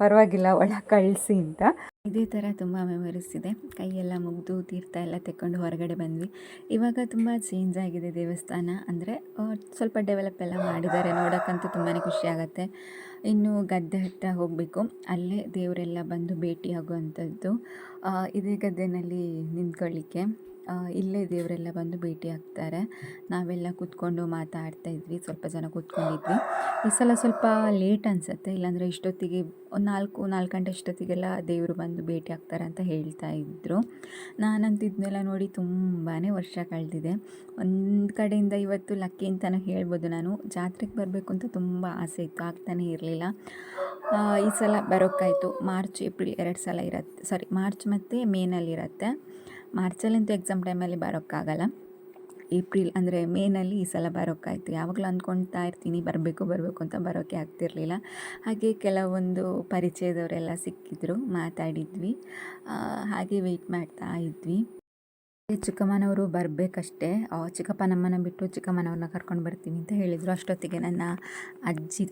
ಪರವಾಗಿಲ್ಲ ಒಳಗೆ ಕಳಿಸಿ ಅಂತ. ಇದೇ ಥರ ತುಂಬ ಮೆಮೊರೀಸ್ ಇದೆ. ಕೈಯೆಲ್ಲ ಮುಗಿದು ತೀರ್ಥ ಎಲ್ಲ ತೆಕ್ಕೊಂಡು ಹೊರಗಡೆ ಬಂದ್ವಿ. ಇವಾಗ ತುಂಬ ಚೇಂಜ್ ಆಗಿದೆ ದೇವಸ್ಥಾನ. ಅಂದರೆ ಸ್ವಲ್ಪ ಡೆವಲಪ್ ಎಲ್ಲ ಮಾಡಿದ್ದಾರೆ. ನೋಡೋಕ್ಕಂತೂ ತುಂಬಾ ಖುಷಿ ಆಗುತ್ತೆ. ಇನ್ನು ಗದ್ದೆ ಹತ್ರ ಹೋಗಬೇಕು, ಅಲ್ಲೇ ದೇವರೆಲ್ಲ ಬಂದು ಭೇಟಿ ಆಗುವಂಥದ್ದು. ಇದೇ ಗದ್ದೆನಲ್ಲಿ ನಿಂತ್ಕೊಳ್ಳಿಕ್ಕೆ ಇಲ್ಲೇ ದೇವರೆಲ್ಲ ಬಂದು ಭೇಟಿ ಆಗ್ತಾರೆ. ನಾವೆಲ್ಲ ಕೂತ್ಕೊಂಡು ಮಾತಾಡ್ತಾ ಇದ್ವಿ, ಸ್ವಲ್ಪ ಜನ ಕೂತ್ಕೊಂಡಿದ್ವಿ. ಈ ಸಲ ಸ್ವಲ್ಪ ಲೇಟ್ ಅನಿಸುತ್ತೆ, ಇಲ್ಲಾಂದರೆ ಇಷ್ಟೊತ್ತಿಗೆ ಒಂದು 4 ಗಂಟೆ ಅಷ್ಟೊತ್ತಿಗೆಲ್ಲ ದೇವರು ಬಂದು ಭೇಟಿ ಆಗ್ತಾರೆ ಅಂತ ಹೇಳ್ತಾ ಇದ್ದರು. ನಾನಂತೂ ಇದನ್ನೆಲ್ಲ ನೋಡಿ ತುಂಬಾ ವರ್ಷ ಕಳೆದಿದೆ. ಒಂದು ಕಡೆಯಿಂದ ಇವತ್ತು ಲಕ್ಕಿ ಅಂತಲೂ ಹೇಳ್ಬೋದು. ನಾನು ಜಾತ್ರೆಗೆ ಬರಬೇಕು ಅಂತ ತುಂಬ ಆಸೆ ಇತ್ತು, ಆಗ್ತಾನೇ ಇರಲಿಲ್ಲ. ಈ ಸಲ ಬರೋಕ್ಕಾಯಿತು. ಮಾರ್ಚ್ ಏಪ್ರಿಲ್ 2 ಸಲ ಇರುತ್ತೆ, ಮಾರ್ಚ್ ಮತ್ತು ಮೇನಲ್ಲಿರುತ್ತೆ. ಮಾರ್ಚಲ್ಲಂತೂ ಎಕ್ಸಾಮ್ ಟೈಮಲ್ಲಿ ಬರೋಕ್ಕಾಗಲ್ಲ. ಏಪ್ರಿಲ್ ಅಂದರೆ ಮೇನಲ್ಲಿ ಈ ಸಲ ಬರೋಕ್ಕಾಯ್ತು. ಯಾವಾಗಲೂ ಅಂದ್ಕೊಳ್ತಾ ಇರ್ತೀನಿ ಬರಬೇಕು ಅಂತ, ಬರೋಕ್ಕೆ ಆಗ್ತಿರಲಿಲ್ಲ. ಹಾಗೆ ಕೆಲವೊಂದು ಪರಿಚಯದವರೆಲ್ಲ ಸಿಕ್ಕಿದ್ರು, ಮಾತಾಡಿದ್ವಿ, ಹಾಗೆ ವೆಯ್ಟ್ ಮಾಡ್ತಾ ಇದ್ವಿ. ಚಿಕ್ಕಮ್ಮನವರು ಬರಬೇಕಷ್ಟೇ. ಚಿಕ್ಕಪ್ಪ ನಮ್ಮನ್ನ ಬಿಟ್ಟು ಚಿಕ್ಕಮ್ಮನವ್ರನ್ನ ಕರ್ಕೊಂಡು ಬರ್ತೀನಿ ಅಂತ ಹೇಳಿದರು. ಅಷ್ಟೊತ್ತಿಗೆ ನನ್ನ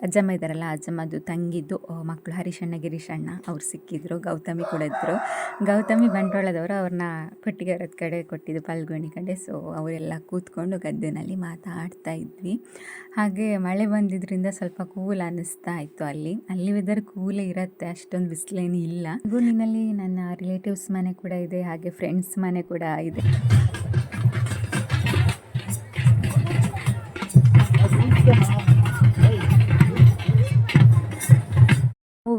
ಅಜ್ಜಮ್ಮ ಇದ್ದಾರಲ್ಲ, ಅಜ್ಜಮ್ಮದು ತಂಗಿದ್ದು ಮಕ್ಕಳು ಹರೀಶಣ್ಣ ಗಿರೀಶಣ್ಣ ಅವ್ರು ಸಿಕ್ಕಿದ್ರು. ಗೌತಮಿ ಕೂಡ ಇದ್ದರು. ಗೌತಮಿ ಬಂಟ್ವಾಳದವರು, ಅವ್ರನ್ನ ಕೊಟ್ಟಿಗೆರದ ಕಡೆ ಕೊಟ್ಟಿದ್ದು, ಫಲ್ಗುಣಿ ಕಡೆ. ಸೊ ಅವರೆಲ್ಲ ಕೂತ್ಕೊಂಡು ಗದ್ದೆನಲ್ಲಿ ಮಾತಾಡ್ತಾ ಇದ್ವಿ. ಹಾಗೆ ಮಳೆ ಬಂದಿದ್ದರಿಂದ ಸ್ವಲ್ಪ ಕೂಲ್ ಅನ್ನಿಸ್ತಾ ಇತ್ತು. ಅಲ್ಲಿ ವೆದರ್ ಕೂಲೇ ಇರುತ್ತೆ, ಅಷ್ಟೊಂದು ಬಿಸಿಲೇನು ಇಲ್ಲ. ಗುಣಿನಲ್ಲಿ ನನ್ನ ರಿಲೇಟಿವ್ಸ್ ಮನೆ ಕೂಡ ಇದೆ, ಹಾಗೆ ಫ್ರೆಂಡ್ಸ್ ಮನೆ ಕೂಡ ಇದೆ.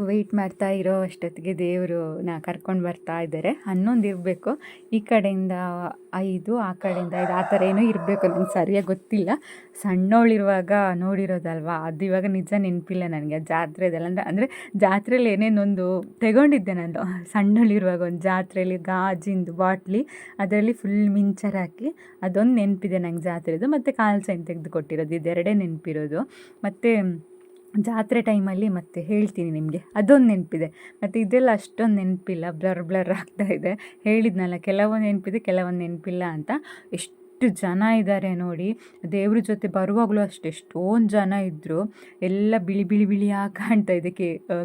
ವೆಯ್ಟ್ ಮಾಡ್ತಾ ಇರೋ ಅಷ್ಟೊತ್ತಿಗೆ ದೇವರು ಕರ್ಕೊಂಡು ಬರ್ತಾ ಇದ್ದಾರೆ. 11 ಇರಬೇಕು, ಈ ಕಡೆಯಿಂದ 5, ಆ ಕಡೆಯಿಂದ 5, ಆ ಥರ ಏನೋ ಇರಬೇಕು, ನನಗೆ ಸರಿಯಾಗಿ ಗೊತ್ತಿಲ್ಲ. ಸಣ್ಣವಳಿರುವಾಗ ನೋಡಿರೋದಲ್ವ, ಅದು ಇವಾಗ ನಿಜ ನೆನಪಿಲ್ಲ ನನಗೆ. ಜಾತ್ರೆದಲ್ಲ ಅಂದರೆ ಜಾತ್ರೆಯಲ್ಲಿ ಏನೇನೊಂದು ತೆಗೊಂಡಿದ್ದೆ ನಾನು ಸಣ್ಣವಳಿರುವಾಗ. ಒಂದು ಜಾತ್ರೆಯಲ್ಲಿ ಗಾಜಿಂದು ಬಾಟ್ಲಿ, ಅದರಲ್ಲಿ ಫುಲ್ ಮಿಂಚರ್ ಹಾಕಿ, ಅದೊಂದು ನೆನಪಿದೆ ನಂಗೆ ಜಾತ್ರೆದು. ಮತ್ತು ಕಾಲು ಚೈನ್ ತೆಗೆದು ಕೊಟ್ಟಿರೋದು, ಇದೆರಡೇ ನೆನಪಿರೋದು. ಮತ್ತು ಜಾತ್ರೆ ಟೈಮಲ್ಲಿ ಮತ್ತೆ ಹೇಳ್ತೀನಿ ನಿಮಗೆ, ಅದೊಂದು ನೆನಪಿದೆ. ಮತ್ತು ಇದೆಲ್ಲ ಅಷ್ಟೊಂದು ನೆನಪಿಲ್ಲ, ಬ್ಲರ್ ಆಗ್ತಾ ಇದೆ. ಹೇಳಿದ್ನಲ್ಲ, ಕೆಲವೊಂದು ನೆನಪಿದೆ, ಕೆಲವೊಂದು ನೆನಪಿಲ್ಲ ಅಂತ. ಎಷ್ಟು ಜನ ಇದ್ದಾರೆ ನೋಡಿ. ದೇವ್ರ ಜೊತೆ ಬರುವಾಗಲೂ ಅಷ್ಟೇ ಎಷ್ಟೊಂದು ಜನ ಇದ್ದರು. ಎಲ್ಲ ಬಿಳಿಯಾಗಿ ಕಾಣ್ತಾ ಇದೆ.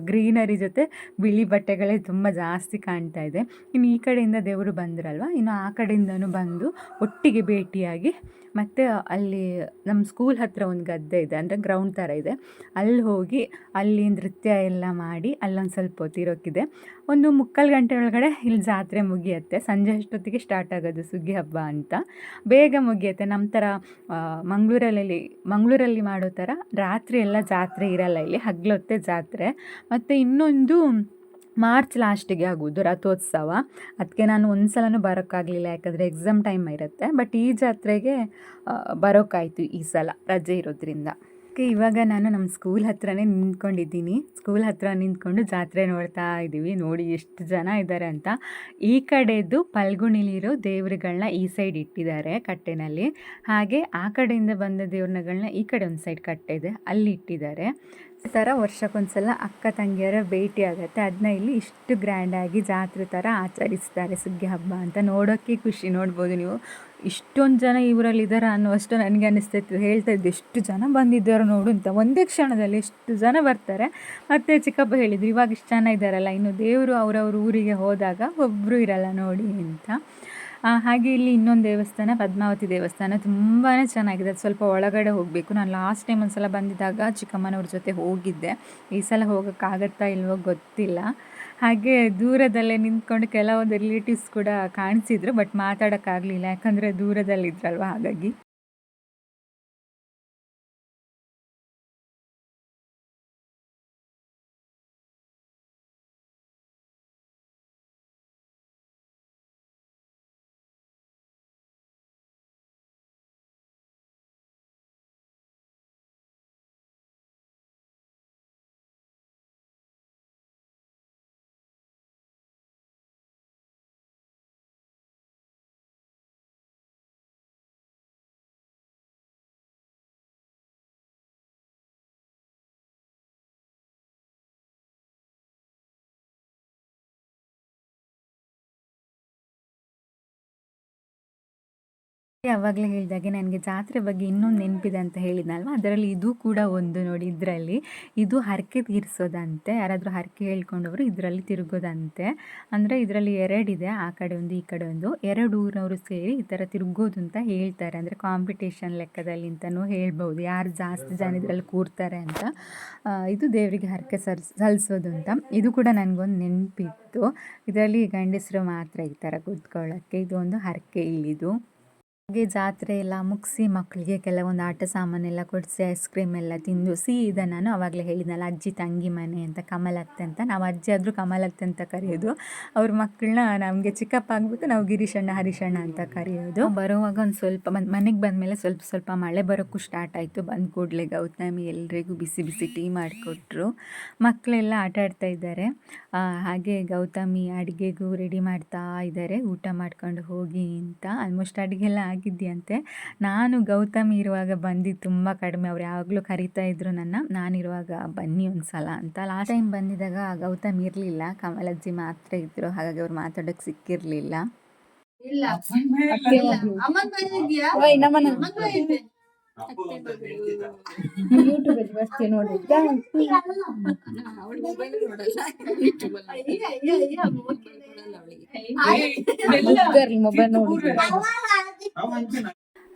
ಗ್ರೀನರಿ ಜೊತೆ ಬಿಳಿ ಬಟ್ಟೆಗಳೇ ತುಂಬ ಜಾಸ್ತಿ ಕಾಣ್ತಾ ಇದೆ. ಇನ್ನು ಈ ಕಡೆಯಿಂದ ದೇವರು ಬಂದ್ರಲ್ವ, ಇನ್ನು ಆ ಕಡೆಯಿಂದನೂ ಬಂದು ಒಟ್ಟಿಗೆ ಭೇಟಿಯಾಗಿ, ಮತ್ತು ಅಲ್ಲಿ ನಮ್ಮ ಸ್ಕೂಲ್ ಹತ್ತಿರ ಒಂದು ಗದ್ದೆ ಇದೆ, ಅಂದರೆ ಗ್ರೌಂಡ್ ಥರ ಇದೆ. ಅಲ್ಲಿ ಹೋಗಿ ಅಲ್ಲಿ ನೃತ್ಯ ಎಲ್ಲ ಮಾಡಿ ಅಲ್ಲೊಂದು ಸ್ವಲ್ಪ ಹೊತ್ತಿರೋಕ್ಕಿದೆ. ಒಂದು 3/4 ಗಂಟೆ ಒಳಗಡೆ ಇಲ್ಲಿ ಜಾತ್ರೆ ಮುಗಿಯುತ್ತೆ. ಸಂಜೆ ಅಷ್ಟೊತ್ತಿಗೆ ಸ್ಟಾರ್ಟ್ ಆಗೋದು ಸುಗ್ಗಿ ಹಬ್ಬ ಅಂತ, ಬೇಗ ಮುಗಿಯುತ್ತೆ. ನಮ್ಮ ಥರ ಮಂಗಳೂರಲ್ಲಿ ಮಾಡೋ ಥರ ರಾತ್ರಿ ಎಲ್ಲ ಜಾತ್ರೆ ಇರಲ್ಲ ಇಲ್ಲಿ, ಹಗಲೊತ್ತೆ ಜಾತ್ರೆ. ಮತ್ತು ಇನ್ನೊಂದು ಮಾರ್ಚ್ ಲಾಸ್ಟಿಗೆ ಆಗೋದು ರಥೋತ್ಸವ. ಅದಕ್ಕೆ ನಾನು ಒಂದು ಸಲನೂ ಬರೋಕ್ಕಾಗಲಿಲ್ಲ, ಯಾಕಂದರೆ ಎಕ್ಸಾಮ್ ಟೈಮ್ ಇರುತ್ತೆ. ಬಟ್ ಈ ಜಾತ್ರೆಗೆ ಬರೋಕ್ಕಾಯಿತು ಈ ಸಲ, ರಜೆ ಇರೋದ್ರಿಂದ. ಇವಾಗ ನಾನು ನಮ್ಮ ಸ್ಕೂಲ್ ಹತ್ರನೇ ನಿಂತ್ಕೊಂಡಿದ್ದೀನಿ. ಸ್ಕೂಲ್ ಹತ್ರ ನಿಂತ್ಕೊಂಡು ಜಾತ್ರೆ ನೋಡ್ತಾ ಇದ್ದೀವಿ. ನೋಡಿ ಎಷ್ಟು ಜನ ಇದ್ದಾರೆ ಅಂತ. ಈ ಕಡೆದು ಫಲ್ಗುಣಿಲಿರೋ ದೇವ್ರುಗಳನ್ನ ಈ ಸೈಡ್ ಇಟ್ಟಿದ್ದಾರೆ ಕಟ್ಟೆನಲ್ಲಿ, ಹಾಗೆ ಆ ಕಡೆಯಿಂದ ಬಂದ ದೇವ್ರಗಳನ್ನ ಈ ಕಡೆ ಒಂದು ಸೈಡ್ ಕಟ್ಟೆ ಇದೆ, ಅಲ್ಲಿ ಇಟ್ಟಿದ್ದಾರೆ. ಈ ಥರ ವರ್ಷಕ್ಕೊಂದ್ಸಲ ಅಕ್ಕ ತಂಗಿಯರ ಭೇಟಿ ಆಗುತ್ತೆ. ಅದನ್ನ ಇಲ್ಲಿ ಇಷ್ಟು ಗ್ರ್ಯಾಂಡಾಗಿ ಜಾತ್ರೆ ಥರ ಆಚರಿಸ್ತಾರೆ, ಸುಗ್ಗಿ ಹಬ್ಬ ಅಂತ. ನೋಡೋಕ್ಕೆ ಖುಷಿ. ನೋಡ್ಬೋದು ನೀವು, ಇಷ್ಟೊಂದು ಜನ ಇವರಲ್ಲಿ ಇದ್ದಾರೆ ಅನ್ನುವಷ್ಟು ನನಗೆ ಅನ್ನಿಸ್ತಾಯಿತ್ತು. ಹೇಳ್ತಾ ಇದ್ದು ಎಷ್ಟು ಜನ ಬಂದಿದ್ದಾರೋ ನೋಡು ಅಂತ. ಒಂದೇ ಕ್ಷಣದಲ್ಲಿ ಎಷ್ಟು ಜನ ಬರ್ತಾರೆ. ಮತ್ತು ಚಿಕ್ಕಪ್ಪ ಹೇಳಿದ್ರು, ಇವಾಗ ಇಷ್ಟು ಜನ ಇದ್ದಾರಲ್ಲ, ಇನ್ನು ದೇವರು ಅವರವ್ರ ಊರಿಗೆ ಹೋದಾಗ ಒಬ್ಬರು ಇರಲ್ಲ ನೋಡಿ ಅಂತ. ಹಾಗೆ ಇಲ್ಲಿ ಇನ್ನೊಂದು ದೇವಸ್ಥಾನ, ಪದ್ಮಾವತಿ ದೇವಸ್ಥಾನ, ತುಂಬಾ ಚೆನ್ನಾಗಿದೆ. ಅದು ಸ್ವಲ್ಪ ಒಳಗಡೆ ಹೋಗಬೇಕು. ನಾನು ಲಾಸ್ಟ್ ಟೈಮ್ ಒಂದು ಸಲ ಬಂದಿದ್ದಾಗ ಚಿಕ್ಕಮ್ಮನವ್ರ ಜೊತೆ ಹೋಗಿದ್ದೆ. ಈ ಸಲ ಹೋಗೋಕ್ಕಾಗತ್ತಾ ಇಲ್ವೋ ಗೊತ್ತಿಲ್ಲ. ಹಾಗೆ ದೂರದಲ್ಲೇ ನಿಂತ್ಕೊಂಡು ಕೆಲವೊಂದು ರಿಲೇಟಿವ್ಸ್ ಕೂಡ ಕಾಣಿಸಿದ್ರು, ಬಟ್ ಮಾತಾಡೋಕ್ಕಾಗಲಿಲ್ಲ ಯಾಕಂದರೆ ದೂರದಲ್ಲಿದ್ರಲ್ವ ಹಾಗಾಗಿ. ಆವಾಗಲೇ ಹೇಳಿದಾಗೆ ನನಗೆ ಜಾತ್ರೆ ಬಗ್ಗೆ ಇನ್ನೊಂದು ನೆನಪಿದೆ ಅಂತ ಹೇಳಿದ್ನಲ್ವ, ಅದರಲ್ಲಿ ಇದು ಕೂಡ ಒಂದು ನೋಡಿ. ಇದರಲ್ಲಿ ಇದು ಹರಕೆ ತೀರಿಸೋದಂತೆ, ಯಾರಾದರೂ ಹರಕೆ ಹೇಳ್ಕೊಂಡವರು ಇದರಲ್ಲಿ ತಿರುಗೋದಂತೆ. ಅಂದರೆ ಇದರಲ್ಲಿ ಎರಡಿದೆ, ಆ ಕಡೆ ಒಂದು ಈ ಕಡೆ ಒಂದು, ಎರಡು ಊರವರು ಸೇರಿ ಈ ಥರ ತಿರುಗೋದು ಅಂತ ಹೇಳ್ತಾರೆ. ಅಂದರೆ ಕಾಂಪಿಟೇಷನ್ ಲೆಕ್ಕದಲ್ಲಿ ಅಂತಲೂ ಹೇಳ್ಬೋದು, ಯಾರು ಜಾಸ್ತಿ ಜನ ಇದರಲ್ಲಿ ಕೂರ್ತಾರೆ ಅಂತ. ಇದು ದೇವರಿಗೆ ಹರಕೆ ಸಲ್ಲಿಸೋದು ಅಂತ. ಇದು ಕೂಡ ನನಗೊಂದು ನೆನಪಿತ್ತು. ಇದರಲ್ಲಿ ಗಂಡಸರು ಮಾತ್ರ ಈ ಥರ ಕೂತ್ಕೊಳ್ಳೋಕ್ಕೆ, ಇದು ಒಂದು ಹರಕೆ ಇಲ್ಲಿದು. ಹಾಗೆ ಜಾತ್ರೆ ಎಲ್ಲ ಮುಗಿಸಿ ಮಕ್ಕಳಿಗೆ ಕೆಲವೊಂದು ಆಟ ಸಾಮಾನೆಲ್ಲ ಕೊಡಿಸಿ ಐಸ್ ಕ್ರೀಮ್ ಎಲ್ಲ ತಿಂದು ಸೀದಾ ನಾನು ಆವಾಗಲೇ ಹೇಳಿದ್ನಲ್ಲ ಅಜ್ಜಿ ತಂಗಿ ಮನೆ ಅಂತ, ಕಮಲತ್ತೆ ಅಂತ. ನಾವು ಅಜ್ಜಿ ಆದರೂ ಕಮಲತ್ತೆ ಅಂತ ಕರೆಯೋದು. ಅವ್ರ ಮಕ್ಕಳನ್ನ ನಮಗೆ ಚಿಕ್ಕಪ್ಪ ಆಗ್ಬಿಟ್ಟು ನಾವು ಗಿರೀಶಣ್ಣ ಹರೀಶಣ್ಣ ಅಂತ ಕರೆಯೋದು. ಬರುವಾಗ ಒಂದು ಸ್ವಲ್ಪ ಮನೆಗೆ ಬಂದಮೇಲೆ ಸ್ವಲ್ಪ ಸ್ವಲ್ಪ ಮಳೆ ಬರೋಕ್ಕೂ ಸ್ಟಾರ್ಟ್ ಆಯಿತು. ಬಂದ ಕೂಡಲೇ ಗೌತಮಿ ಎಲ್ರಿಗೂ ಬಿಸಿ ಬಿಸಿ ಟೀ ಮಾಡಿಕೊಟ್ರು. ಮಕ್ಕಳೆಲ್ಲ ಆಟ ಆಡ್ತಾ ಇದ್ದಾರೆ. ಹಾಗೆ ಗೌತಮಿ ಅಡುಗೆಗೂ ರೆಡಿ ಮಾಡ್ತಾ ಇದ್ದಾರೆ, ಊಟ ಮಾಡ್ಕೊಂಡು ಹೋಗಿ ಅಂತ. ಆಲ್ಮೋಸ್ಟ್ ಅಡುಗೆ ಎಲ್ಲ ಆಗಿದೆಯಂತೆ. ನಾನು ಗೌತಮಿ ಇರುವಾಗ ಬಂದಿದ್ದು ತುಂಬ ಕಡಿಮೆ. ಅವ್ರು ಯಾವಾಗಲೂ ಕರಿತಾ ಇದ್ರು ನಾನಿರುವಾಗ ಬನ್ನಿ ಒಂದು ಸಲ ಅಂತ. ಲಾಸ್ಟ್ ಟೈಮ್ ಬಂದಿದ್ದಾಗ ಗೌತಮಿ ಇರಲಿಲ್ಲ, ಕಮಲಜ್ಜಿ ಮಾತ್ರ ಇದ್ದರು, ಹಾಗಾಗಿ ಅವ್ರು ಮಾತಾಡೋಕ್ಕೆ ಸಿಕ್ಕಿರಲಿಲ್ಲ.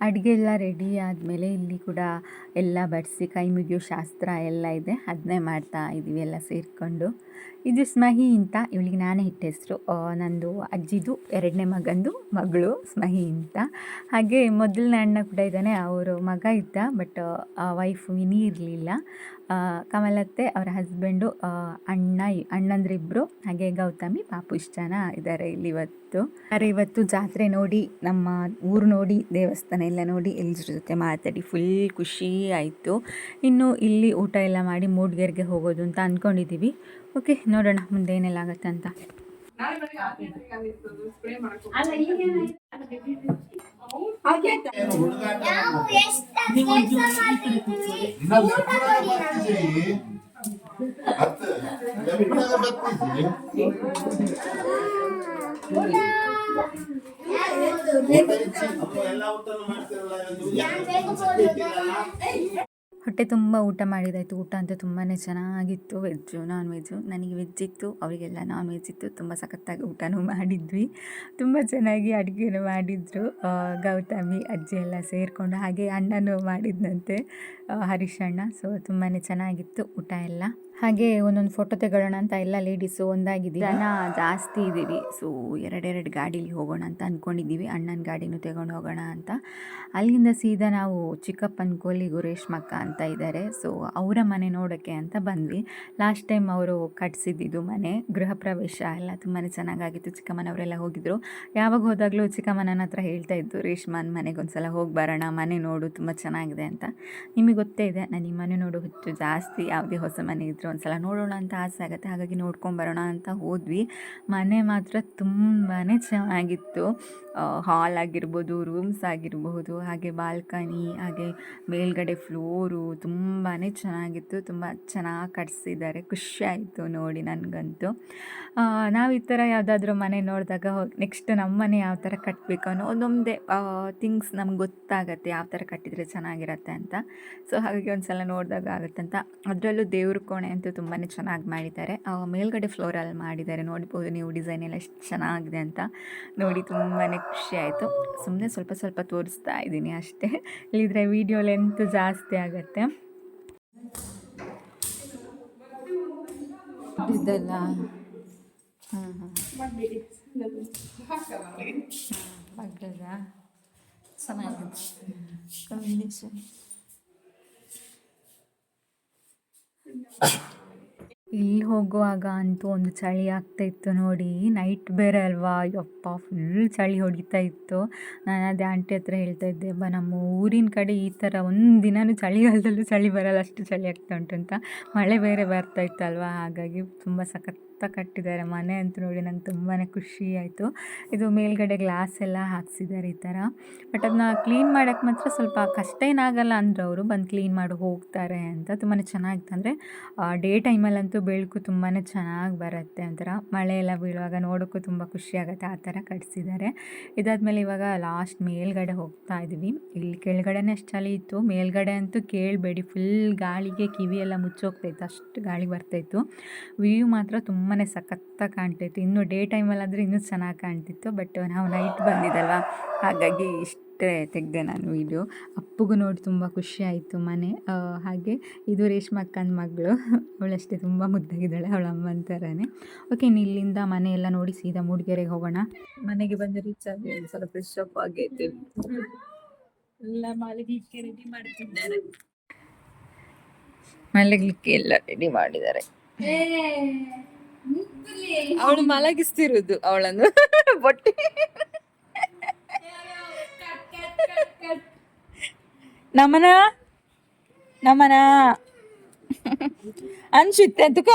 ಅಡುಗೆ ಎಲ್ಲ ರೆಡಿ ಆದಮೇಲೆ ಇಲ್ಲಿ ಕೂಡ ಎಲ್ಲ ಬಡಿಸಿ ಕೈ ಮುಗಿಯೋ ಶಾಸ್ತ್ರ ಎಲ್ಲ ಇದೆ, ಅದನ್ನೇ ಮಾಡ್ತಾ ಇದ್ದೀವಿ ಎಲ್ಲ ಸೇರಿಕೊಂಡು. ಇದು ಸ್ಮಹಿ ಅಂತ, ಇವಳಿಗೆ ನಾನೇ ಇಟ್ಟ ಹೆಸರು. ನಂದು ಅಜ್ಜಿದು ಎರಡನೇ ಮಗಳು ಸ್ಮಹಿ ಅಂತ. ಹಾಗೆ ಮೊದಲನೇ ಅಣ್ಣ ಕೂಡ ಇದ್ದಾನೆ, ಅವರು ಮಗ ಇದ್ದ, ಬಟ್ ವೈಫ್ ವಿನಿ ಇರಲಿಲ್ಲ. ಕಮಲತ್ತೆ ಅವರ ಹಸ್ಬೆಂಡು, ಅಣ್ಣಂದ್ರಿಬ್ಬರು, ಹಾಗೆ ಗೌತಮಿ ಪಾಪು, ಇಷ್ಟು ಜನ ಇದ್ದಾರೆ ಇಲ್ಲಿ ಇವತ್ತು. ಇವತ್ತು ಜಾತ್ರೆ ನೋಡಿ, ನಮ್ಮ ಊರು ನೋಡಿ, ದೇವಸ್ಥಾನ ಎಲ್ಲ ನೋಡಿ, ಎಲ್ಲರ ಜೊತೆ ಮಾತಾಡಿ ಫುಲ್ ಖುಷಿ ಆಯಿತು. ಇನ್ನು ಇಲ್ಲಿ ಊಟ ಎಲ್ಲ ಮಾಡಿ ಮೂಡಿಗೆರೆಗೆ ಹೋಗೋದು ಅಂತ ಅಂದ್ಕೊಂಡಿದ್ದೀವಿ. ಓಕೆ, ನೋಡೋಣ ಮುಂದೆ ಏನೆಲ್ಲ ಆಗುತ್ತೆ ಅಂತ. ಹೊಟ್ಟೆ ತುಂಬ ಊಟ ಮಾಡಿದಾಯಿತು. ಊಟ ಅಂತೂ ತುಂಬಾ ಚೆನ್ನಾಗಿತ್ತು, ವೆಜ್ಜು ನಾನ್ ವೆಜ್ಜು. ನನಗೆ ವೆಜ್ ಇತ್ತು, ಅವರಿಗೆಲ್ಲ ನಾನ್ ವೆಜ್ ಇತ್ತು. ತುಂಬ ಸಖತ್ತಾಗಿ ಊಟನೂ ಮಾಡಿದ್ವಿ, ತುಂಬ ಚೆನ್ನಾಗಿ ಅಡುಗೆನೂ ಮಾಡಿದರು ಗೌತಮಿ ಅಜ್ಜಿ ಎಲ್ಲ ಸೇರಿಕೊಂಡು. ಹಾಗೆ ಅಣ್ಣನೂ ಮಾಡಿದ್ದಂತೆ, ಹರೀಶಣ್ಣ. ಸೊ ತುಂಬಾ ಚೆನ್ನಾಗಿತ್ತು ಊಟ ಎಲ್ಲ. ಹಾಗೆ ಒಂದೊಂದು ಫೋಟೋ ತೆಗೊಳ್ಳೋಣ ಅಂತ ಎಲ್ಲ ಲೇಡೀಸು ಒಂದಾಗಿದ್ದೀವಿ, ಜನ ಜಾಸ್ತಿ ಇದ್ದೀವಿ. ಸೊ ಎರಡೆರಡು ಗಾಡೀಲಿ ಹೋಗೋಣ ಅಂತ ಅಂದ್ಕೊಂಡಿದ್ದೀವಿ, ಅಣ್ಣನ ಗಾಡಿನೂ ತಗೊಂಡು ಹೋಗೋಣ ಅಂತ. ಅಲ್ಲಿಂದ ಸೀದಾ ನಾವು ಚಿಕ್ಕಪ್ಪನ ಕೋಲಿಗೂ ರೇಷ್ಮಕ್ಕ ಅಂತ ಇದ್ದಾರೆ, ಸೊ ಅವರ ಮನೆ ನೋಡೋಕ್ಕೆ ಅಂತ ಬಂದ್ವಿ. ಲಾಸ್ಟ್ ಟೈಮ್ ಅವರು ಕಟ್ಸಿದ್ದು ಮನೆ, ಗೃಹ ಪ್ರವೇಶ ಎಲ್ಲ ತುಂಬಾ ಚೆನ್ನಾಗಾಗಿತ್ತು. ಚಿಕ್ಕಮ್ಮನವರೆಲ್ಲ ಹೋಗಿದ್ರು. ಯಾವಾಗ ಹೋದಾಗಲೂ ಚಿಕ್ಕಮ್ಮನ ಹತ್ರ ಹೇಳ್ತಾ ಇದ್ದು, ರೇಷ್ಮನ್ ಮನೆಗೆ ಒಂದು ಸಲ ಹೋಗಿ ಬರೋಣ, ಮನೆ ನೋಡು ತುಂಬ ಚೆನ್ನಾಗಿದೆ ಅಂತ. ನಿಮಗೆ ಗೊತ್ತೇ ಇದೆ, ನಾನು ಈ ಮನೆ ನೋಡೋ ಹುಚ್ಚು ಜಾಸ್ತಿ. ಯಾವುದೇ ಹೊಸ ಮನೆ ಇದ್ದರೂ ಒಂದು ಸಲ ನೋಡೋಣ ಅಂತ ಆಸೆ ಆಗುತ್ತೆ, ಹಾಗಾಗಿ ನೋಡ್ಕೊಂಬರೋಣ ಅಂತ ಹೋದ್ವಿ. ಮನೆ ಮಾತ್ರ ತುಂಬಾ ಚೆನ್ನಾಗಿತ್ತು. ಹಾಲ್ ಆಗಿರ್ಬೋದು, ರೂಮ್ಸ್ ಆಗಿರಬಹುದು, ಹಾಗೆ ಬಾಲ್ಕನಿ, ಹಾಗೆ ಮೇಲ್ಗಡೆ ಫ್ಲೋರು ತುಂಬಾ ಚೆನ್ನಾಗಿತ್ತು. ತುಂಬ ಚೆನ್ನಾಗಿ ಕಟ್ಸಿದ್ದಾರೆ, ಖುಷಿ ಆಯಿತು ನೋಡಿ ನನಗಂತೂ. ನಾವು ಈ ಥರ ಯಾವುದಾದ್ರೂ ಮನೆ ನೋಡಿದಾಗ ನೆಕ್ಸ್ಟ್ ನಮ್ಮ ಮನೆ ಯಾವ ಥರ ಕಟ್ಟಬೇಕು ಅನ್ನೋ ಒಂದೊಂದೇ ಥಿಂಗ್ಸ್ ನಮ್ಗೆ ಗೊತ್ತಾಗತ್ತೆ, ಯಾವ ಥರ ಕಟ್ಟಿದರೆ ಚೆನ್ನಾಗಿರತ್ತೆ ಅಂತ. ಸೊ ಹಾಗಾಗಿ ಒಂದು ಸಲ ನೋಡಿದಾಗ ಆಗುತ್ತಂತ. ಅದರಲ್ಲೂ ದೇವ್ರ ಕೋಣೆ ಅಂತೂ ತುಂಬಾ ಚೆನ್ನಾಗಿ ಮಾಡಿದ್ದಾರೆ. ಮೇಲ್ಗಡೆ ಫ್ಲೋರಲ್ಲಿ ಮಾಡಿದ್ದಾರೆ, ನೋಡ್ಬೋದು ನೀವು ಡಿಸೈನ್ ಎಲ್ಲ ಎಷ್ಟು ಚೆನ್ನಾಗಿದೆ ಅಂತ. ನೋಡಿ ತುಂಬಾ ಖುಷಿ ಆಯಿತು. ಸುಮ್ಮನೆ ಸ್ವಲ್ಪ ಸ್ವಲ್ಪ ತೋರಿಸ್ತಾ ಇದ್ದೀನಿ ಅಷ್ಟೇ, ಇಲ್ಲಿದ್ರೆ ವಿಡಿಯೋ ಲೆಂತ್ ಜಾಸ್ತಿ ಆಗುತ್ತೆ. ಇದೆಲ್ಲ ಮಾಡಬೇಡಿ ಮಗ್ಗದ ಚೆನ್ನಾಗಿದೆ ಕಾಂಬಿನೇಷನ್. ಇಲ್ಲಿ ಹೋಗುವಾಗ ಅಂತೂ ಒಂದು ಚಳಿ ಆಗ್ತಾ ಇತ್ತು ನೋಡಿ, ನೈಟ್ ಬೇರೆ ಅಲ್ವಾ, ಯಪ್ಪ ಫುಲ್ ಚಳಿ ಹೊಡಿತಾ ಇತ್ತು. ನಾನು ಅದೇ ಆಂಟಿ ಹತ್ರ ಹೇಳ್ತಾ ಇದ್ದೆ, ನಮ್ಮ ಊರಿನ ಕಡೆ ಈ ಥರ ಒಂದು ದಿನವೂ ಚಳಿಗಾಲದಲ್ಲೂ ಚಳಿ ಬರಲ್ಲ, ಅಷ್ಟು ಚಳಿ ಆಗ್ತಾ ಉಂಟು ಅಂತ. ಮಳೆ ಬೇರೆ ಬರ್ತಾ ಇತ್ತಲ್ವ, ಹಾಗಾಗಿ ತುಂಬ ಸಖತ್ ಕಟ್ಟಿದ್ದಾರೆ ಮನೆ ಅಂತ ನೋಡಿ ನಂಗೆ ತುಂಬಾ ಖುಷಿ ಆಯಿತು. ಇದು ಮೇಲ್ಗಡೆ ಗ್ಲಾಸ್ ಎಲ್ಲ ಹಾಕ್ಸಿದ್ದಾರೆ ಈ ಥರ. ಬಟ್ ಅದನ್ನ ಕ್ಲೀನ್ ಮಾಡೋಕ್ಕೆ ಮಾತ್ರ ಸ್ವಲ್ಪ ಕಷ್ಟ ಏನಾಗಲ್ಲ ಅಂದರು ಅವರು, ಬಂದು ಕ್ಲೀನ್ ಮಾಡಿ ಹೋಗ್ತಾರೆ ಅಂತ. ತುಂಬಾ ಚೆನ್ನಾಗಿತ್ತು. ಅಂದರೆ ಡೇ ಟೈಮಲ್ಲಂತೂ ಬೆಳಕು ತುಂಬಾ ಚೆನ್ನಾಗಿ ಬರುತ್ತೆ, ಒಂಥರ ಮಳೆ ಎಲ್ಲ ಬೀಳುವಾಗ ನೋಡೋಕ್ಕೂ ತುಂಬ ಖುಷಿ ಆಗುತ್ತೆ, ಆ ಥರ ಕಟ್ಸಿದ್ದಾರೆ. ಇದಾದಮೇಲೆ ಇವಾಗ ಲಾಸ್ಟ್ ಮೇಲ್ಗಡೆ ಹೋಗ್ತಾ ಇದ್ವಿ. ಇಲ್ಲಿ ಕೆಳಗಡೆನೇ ಅಷ್ಟು ಚಳಿ ಇತ್ತು, ಮೇಲ್ಗಡೆ ಅಂತೂ ಕೇಳಬೇಡಿ, ಫುಲ್ ಗಾಳಿಗೆ ಕಿವಿ ಎಲ್ಲ ಮುಚ್ಚೋಗ್ತಾಯಿತ್ತು, ಅಷ್ಟು ಗಾಳಿ ಬರ್ತಾಯಿತ್ತು. ವ್ಯೂ ಮಾತ್ರ ತುಂಬಾ ಸಖತ್ತಾಗಿ ಕಾಣ್ತಾಯಿತ್ತು. ಇನ್ನು ಡೇ ಟೈಮಲ್ಲಾದರೆ ಇನ್ನೂ ಚೆನ್ನಾಗಿ ಕಾಣ್ತಿತ್ತು. ಬಟ್ ನಾವು ನೈಟ್ ಬಂದಿದ್ದಲ್ವ, ಹಾಗಾಗಿ ಇಷ್ಟೇ ತೆಗೆದೆ ನಾನು ವೀಡಿಯೋ. ಅಪ್ಪಗೂ ನೋಡಿ ತುಂಬ ಖುಷಿ ಆಯಿತು ಮನೆ. ಹಾಗೆ ಇದು ರೇಷ್ಮಾ ಅಕ್ಕನ ಮಗಳು, ಅವಳಷ್ಟೇ ತುಂಬ ಮುದ್ದಾಗಿದ್ದಾಳೆ, ಅವಳ ಅಮ್ಮನ ಥರನೇ. ಓಕೆ, ಇನ್ನು ಇಲ್ಲಿಂದ ಮನೆ ಎಲ್ಲ ನೋಡಿ ಸೀದಾ ಮೂಡಿಗೆರೆಗೆ ಹೋಗೋಣ. ಮನೆಗೆ ಬಂದು ರೀಚ್ ಆಗಿ ಒಂದು ಸ್ವಲ್ಪ ಫ್ರೆಶ್ ಅಪ್ ಆಗೈತೆ, ಎಲ್ಲ ಮಲಗಲಿಕ್ಕೆ ರೆಡಿ ಮಾಡ್ತಿದ್ದಾರೆ. ಮಲಗಲಿಕ್ಕೆ ಎಲ್ಲ ರೆಡಿ ಮಾಡಿದ್ದಾರೆ. ಅವಳು ಮಲಗಿಸ್ತಿರುದು ಅವಳನ್ನು ಬೊಟ್ಟಿ. ನಮನ ಅನ್ಸುತ್ತೆ ಅಂತಕ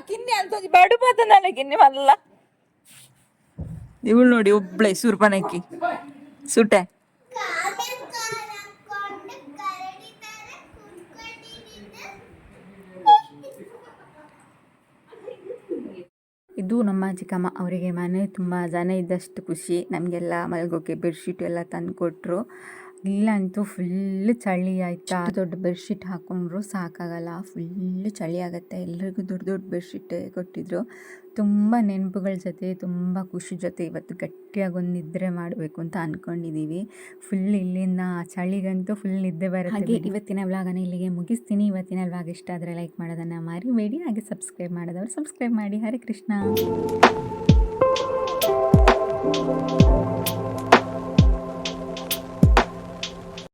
ಕಿನ್ನೆ ಅಂತ ಬಡು ಪಾತ ನಾಳೆ ಕಿನ್ನೆ ಮಲ್ಲ. ಇವಳು ನೋಡಿ ಒಬ್ಳೆ ಸುರ್ಪನಕ್ಕಿ ಸುಟ್ಟೆ. ಇದು ನಮ್ಮ ಚಿಕ್ಕಮ್ಮ ಅವರಿಗೆ ಮನೆ ತುಂಬ ಜನ ಇದ್ದಷ್ಟು ಖುಷಿ. ನಮಗೆಲ್ಲ ಮಲಗೋಕ್ಕೆ ಬೆಡ್ಶೀಟ್ ಎಲ್ಲ ತಂದು ಕೊಟ್ಟರು. ಇಲ್ಲಂತೂ ಫುಲ್ ಚಳಿ ಆಯಿತಾ, ದೊಡ್ಡ ಬೆಡ್ಶೀಟ್ ಹಾಕ್ಕೊಂಡ್ರು ಸಾಕಾಗಲ್ಲ, ಫುಲ್ ಚಳಿ ಆಗುತ್ತೆ. ಎಲ್ರಿಗೂ ದೊಡ್ಡ ದೊಡ್ಡ ಬೆಡ್ಶೀಟ್ ಕೊಟ್ಟಿದ್ರು. ತುಂಬ ನೆನಪುಗಳ ಜೊತೆ, ತುಂಬ ಖುಷಿ ಜೊತೆ ಇವತ್ತು ಗಟ್ಟಿಯಾಗಿ ಒಂದು ನಿದ್ರೆ ಮಾಡಬೇಕು ಅಂತ ಅಂದ್ಕೊಂಡಿದ್ದೀವಿ. ಫುಲ್ ಇಲ್ಲಿಂದ ಚಳಿಗಂತೂ ಫುಲ್ ನಿದ್ದೆ ಬರುತ್ತೆ. ಹಾಗೆ ಇವತ್ತಿನ ವ್ಲಾಗನ್ನು ಇಲ್ಲಿಗೆ ಮುಗಿಸ್ತೀನಿ. ಇವತ್ತಿನ ವ್ಲಾಗ್ ಇಷ್ಟ ಆದರೆ ಲೈಕ್ ಮಾಡೋದನ್ನು ಮರಿಬೇಡಿ. ಹಾಗೆ ಸಬ್ಸ್ಕ್ರೈಬ್ ಮಾಡೋದವ್ರು ಸಬ್ಸ್ಕ್ರೈಬ್ ಮಾಡಿ. ಹರೇ ಕೃಷ್ಣ.